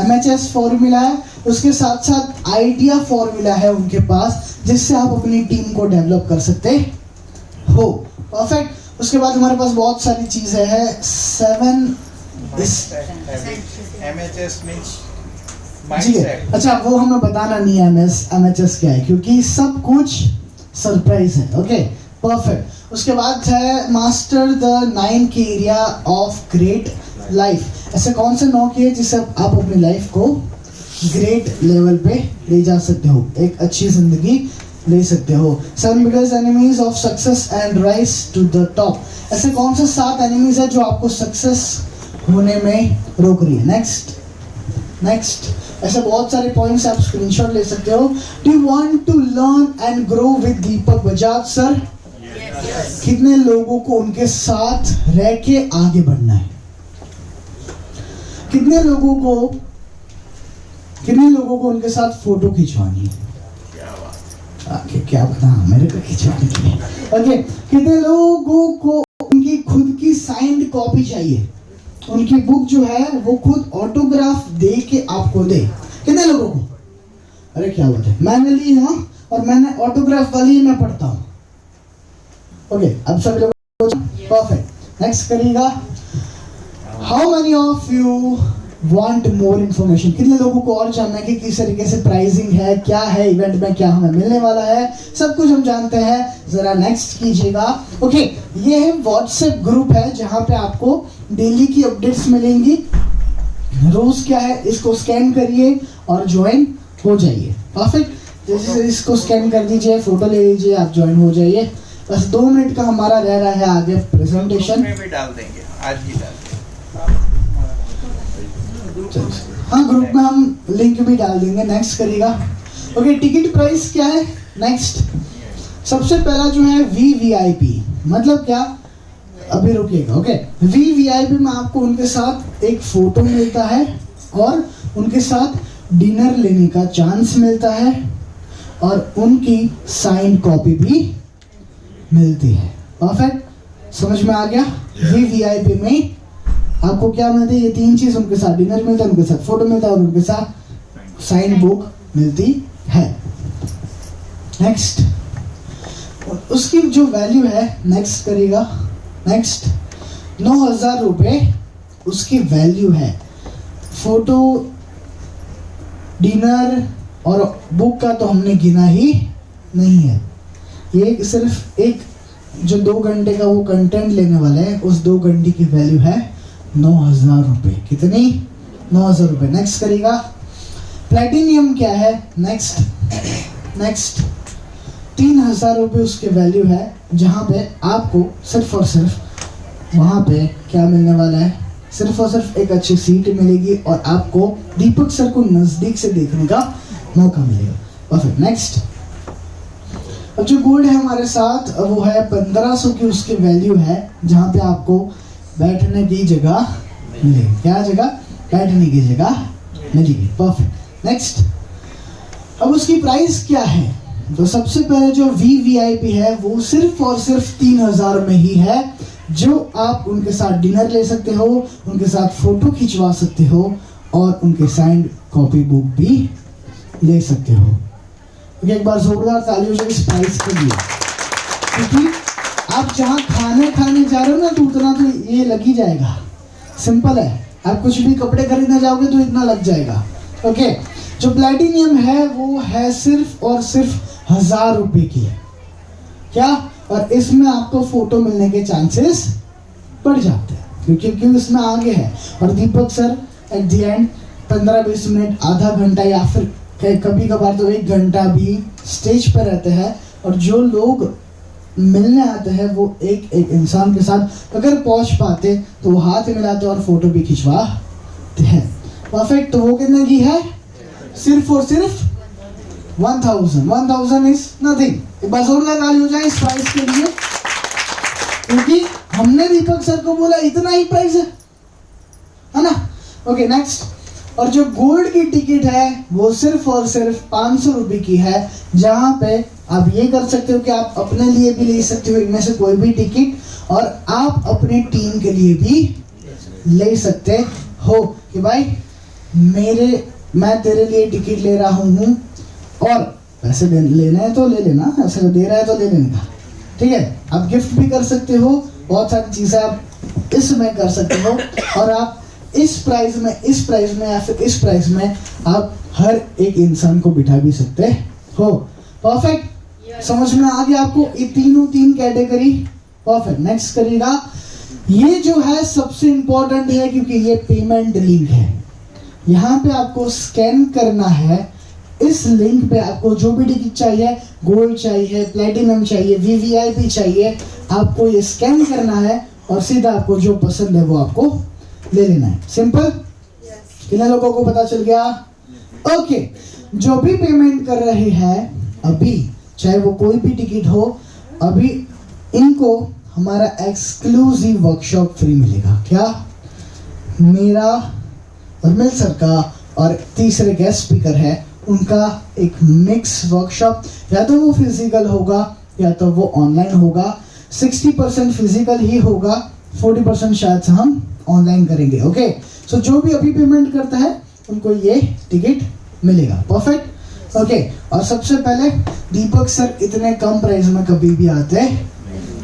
MHS फॉर्मूला है। उसके साथ साथ आइडिया फॉर्मूला है उनके पास, जिससे आप अपनी टीम को डेवलप कर सकते हो। परफेक्ट। उसके बाद हमारे पास बहुत सारी चीजें हैं। 7 MHS means ठीक है। mindset. अच्छा, वो हमें बताना नहीं है MHS क्या है, क्योंकि सब कुछ सरप्राइज है। ओके। परफेक्ट। उसके बाद है मास्टर द 9 की एरिया ऑफ ग्रेट लाइफ। ऐसे कौन से 9 की है जिससे आप अपनी लाइफ को ग्रेट लेवल पे ले जा सकते हो, एक अच्छी जिंदगी ले सकते हो। 7 biggest enemies of success and rise to the top. ऐसे कौन से 7 एनिमीज है जो आपको सक्सेस होने में रोक रही है? नेक्स्ट। ऐसे बहुत सारे पॉइंट्स आप स्क्रीनशॉट ले सकते हो। Do you want to learn and grow with Deepak Bajaj sir? कितने लोगों को उनके साथ रह के आगे बढ़ना है? कितने लोगों को उनके साथ फोटो खिंचवानी है? क्या बता, मेरे को खिंचवाने के लिए। ओके। कितने लोगों को उनकी खुद की साइंड कॉपी चाहिए? उनकी बुक जो है वो खुद ऑटोग्राफ दे के आपको दे। कितने लोगों को? अरे क्या बात है, मैंने ली है और मैंने ऑटोग्राफ वाली मैं पढ़ता हूँ। ओके। अब सब लोग परफेक्ट। नेक्स्ट करिएगा। How many of you want more information? कितने लोगों को और जानना है कि किस तरीके से प्राइसिंग है, क्या है इवेंट में, क्या हमें मिलने वाला है, सब कुछ हम जानते हैं। जरा नेक्स्ट कीजिएगा। ओके। ये है व्हाट्सएप ग्रुप है जहां पे आपको डेली की अपडेट्स मिलेंगी। रोज क्या है, इसको स्कैन करिए और ज्वाइन हो जाइए। परफेक्ट। जैसे इसको स्कैन कर दीजिए, फोटो ले लीजिए, आप ज्वाइन हो जाइए। बस 2 मिनट का हमारा रह रहा है आगे प्रेजेंटेशन। में भी डाल देंगे, आज ही डाल देंगे। हाँ, ग्रुप में हम लिंक भी डाल देंगे। नेक्स्ट करिएगा। ओके। टिकट प्राइस क्या है? नेक्स्ट। सबसे पहला जो है VVIP, मतलब क्या? अभी रुकिएगा। ओके। VVIP में आपको उनके साथ एक फोटो मिलता है और उनके साथ डिनर लेने का चांस मिलता है और उनकी साइन कॉपी भी मिलती है। परफेक्ट। समझ में आ गया? VVIP में आपको क्या मिलती है? ये 3 चीज। उनके साथ डिनर मिलता है, उनके साथ फोटो मिलता है और उनके साथ साइन बुक मिलती है। नेक्स्ट। उसकी जो वैल्यू है, नेक्स्ट करिएगा। नेक्स्ट। 9,000 रुपये उसकी वैल्यू है। फोटो, डिनर और बुक का तो हमने गिना ही नहीं है। ये सिर्फ एक जो 2 घंटे का वो कंटेंट लेने वाला है, उस 2 घंटे की वैल्यू है 9,000 रुपये। कितनी? 9,000 रुपये। नेक्स्ट करिएगा। प्लेटिनियम क्या है? नेक्स्ट। 3,000 रुपये उसके वैल्यू है, जहाँ पे आपको सिर्फ और सिर्फ वहाँ पे क्या मिलने वाला है? सिर्फ और सिर्फ एक अच्छी सीट मिलेगी और आपको दीपक सर को नज़दीक से देखने का मौका मिलेगा। परफेक्ट। नेक्स्ट। अब जो गोल्ड है हमारे साथ वो है 1500 की उसकी वैल्यू है, जहाँ पे आपको बैठने की जगह मिलेगी। क्या जगह? बैठने की जगह मिलेगी। परफेक्ट। नेक्स्ट। अब उसकी प्राइस क्या है? तो सबसे पहले जो VVIP है वो सिर्फ और सिर्फ 3,000 में ही है। जो आप उनके साथ डिनर ले सकते हो, उनके साथ फोटो खिंचवा सकते हो और उनके साइंड कॉपी बुक भी ले सकते हो। तो एक बार जोरदार ताली हो जाए इस प्राइस के लिए, क्योंकि आप जहाँ खाने जा रहे हो ना तो उतना तो ये लग ही जाएगा। सिंपल है, आप कुछ भी कपड़े खरीदने जाओगे तो इतना लग जाएगा। ओके, जो प्लैटिनियम है वो है सिर्फ और सिर्फ 1000 रुपये की है क्या, और इसमें आपको फोटो मिलने के चांसेस बढ़ जाते हैं क्योंकि इसमें आगे है। और Deepak sir at the end 15-20 minute, आधा घंटा या फिर कभी कभार तो 1 घंटा भी स्टेज पर रहते हैं, और जो लोग मिलने आते हैं वो एक इंसान के साथ अगर पहुंच पाते तो वो हाथ मिलाते और फोटो भी खिंचवाते हैं। परफेक्ट। तो वो कितने की है? सिर्फ और सिर्फ 1000 इज नथिंग। एक बार जोरदार ताली हो जाए इस प्राइस के लिए, क्योंकि हमने दीपक सर को बोला इतना ही प्राइस है ना। Okay next. और जो गोल्ड की टिकट है वो सिर्फ और सिर्फ 500 रुपये की है, जहां पे आप ये कर सकते हो कि आप अपने लिए भी ले सकते हो इनमें से कोई भी टिकट, और आप अपने टीम के लिए भी ले सकते हो कि भाई मैं तेरे लिए टिकट ले रहा हूँ, और पैसे लेना है तो ले लेना, ऐसे दे रहा है तो ले लेने का, ठीक है। आप गिफ्ट भी कर सकते हो, बहुत सारी चीज़ें आप इसमें कर सकते हो, और आप इस प्राइस में या फिर इस प्राइस में आप हर एक इंसान को बिठा भी सकते हो। परफेक्ट। समझ में आ गया आपको ये तीन कैटेगरी? परफेक्ट। नेक्स्ट करिएगा। ये जो है सबसे इंपॉर्टेंट है क्योंकि ये पेमेंट लिंक है। यहाँ पे आपको स्कैन करना है, इस लिंक पे आपको जो भी टिकट चाहिए, गोल्ड चाहिए, प्लेटिनम चाहिए, वीवीआईपी चाहिए, आपको ये स्कैन करना है और सीधा आपको जो पसंद है वो आपको ले लेना है। सिंपल। कितने लोगों को पता चल गया? ओके। जो भी पेमेंट कर रहे हैं अभी, चाहे वो कोई भी टिकट हो, अभी इनको हमारा एक्सक्लूसिव वर्कशॉप फ्री मिलेगा। क्या? मेरा और मिल सर का और तीसरे गेस्ट स्पीकर है उनका एक मिक्स वर्कशॉप, या तो वो फिजिकल होगा या तो वो ऑनलाइन होगा। 60% फिजिकल ही होगा, 40% शायद से हम ऑनलाइन करेंगे। ओके, सो जो भी अभी पेमेंट करता है उनको ये टिकट मिलेगा। परफेक्ट। ओके, और सबसे पहले दीपक सर इतने कम प्राइस में कभी भी आते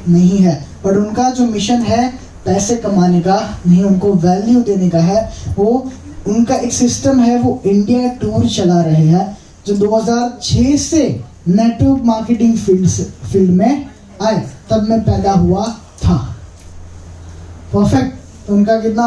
नहीं है, पर उनका जो मिशन है पैसे कमाने का नहीं, उनको वैल्यू देने का है। वो उनका एक सिस्टम है, वो इंडिया टूर चला रहे हैं, जो 2006 से नेटवर्क मार्केटिंग फील्ड में आए, तब मैं पैदा हुआ था। परफेक्ट। तो उनका कितना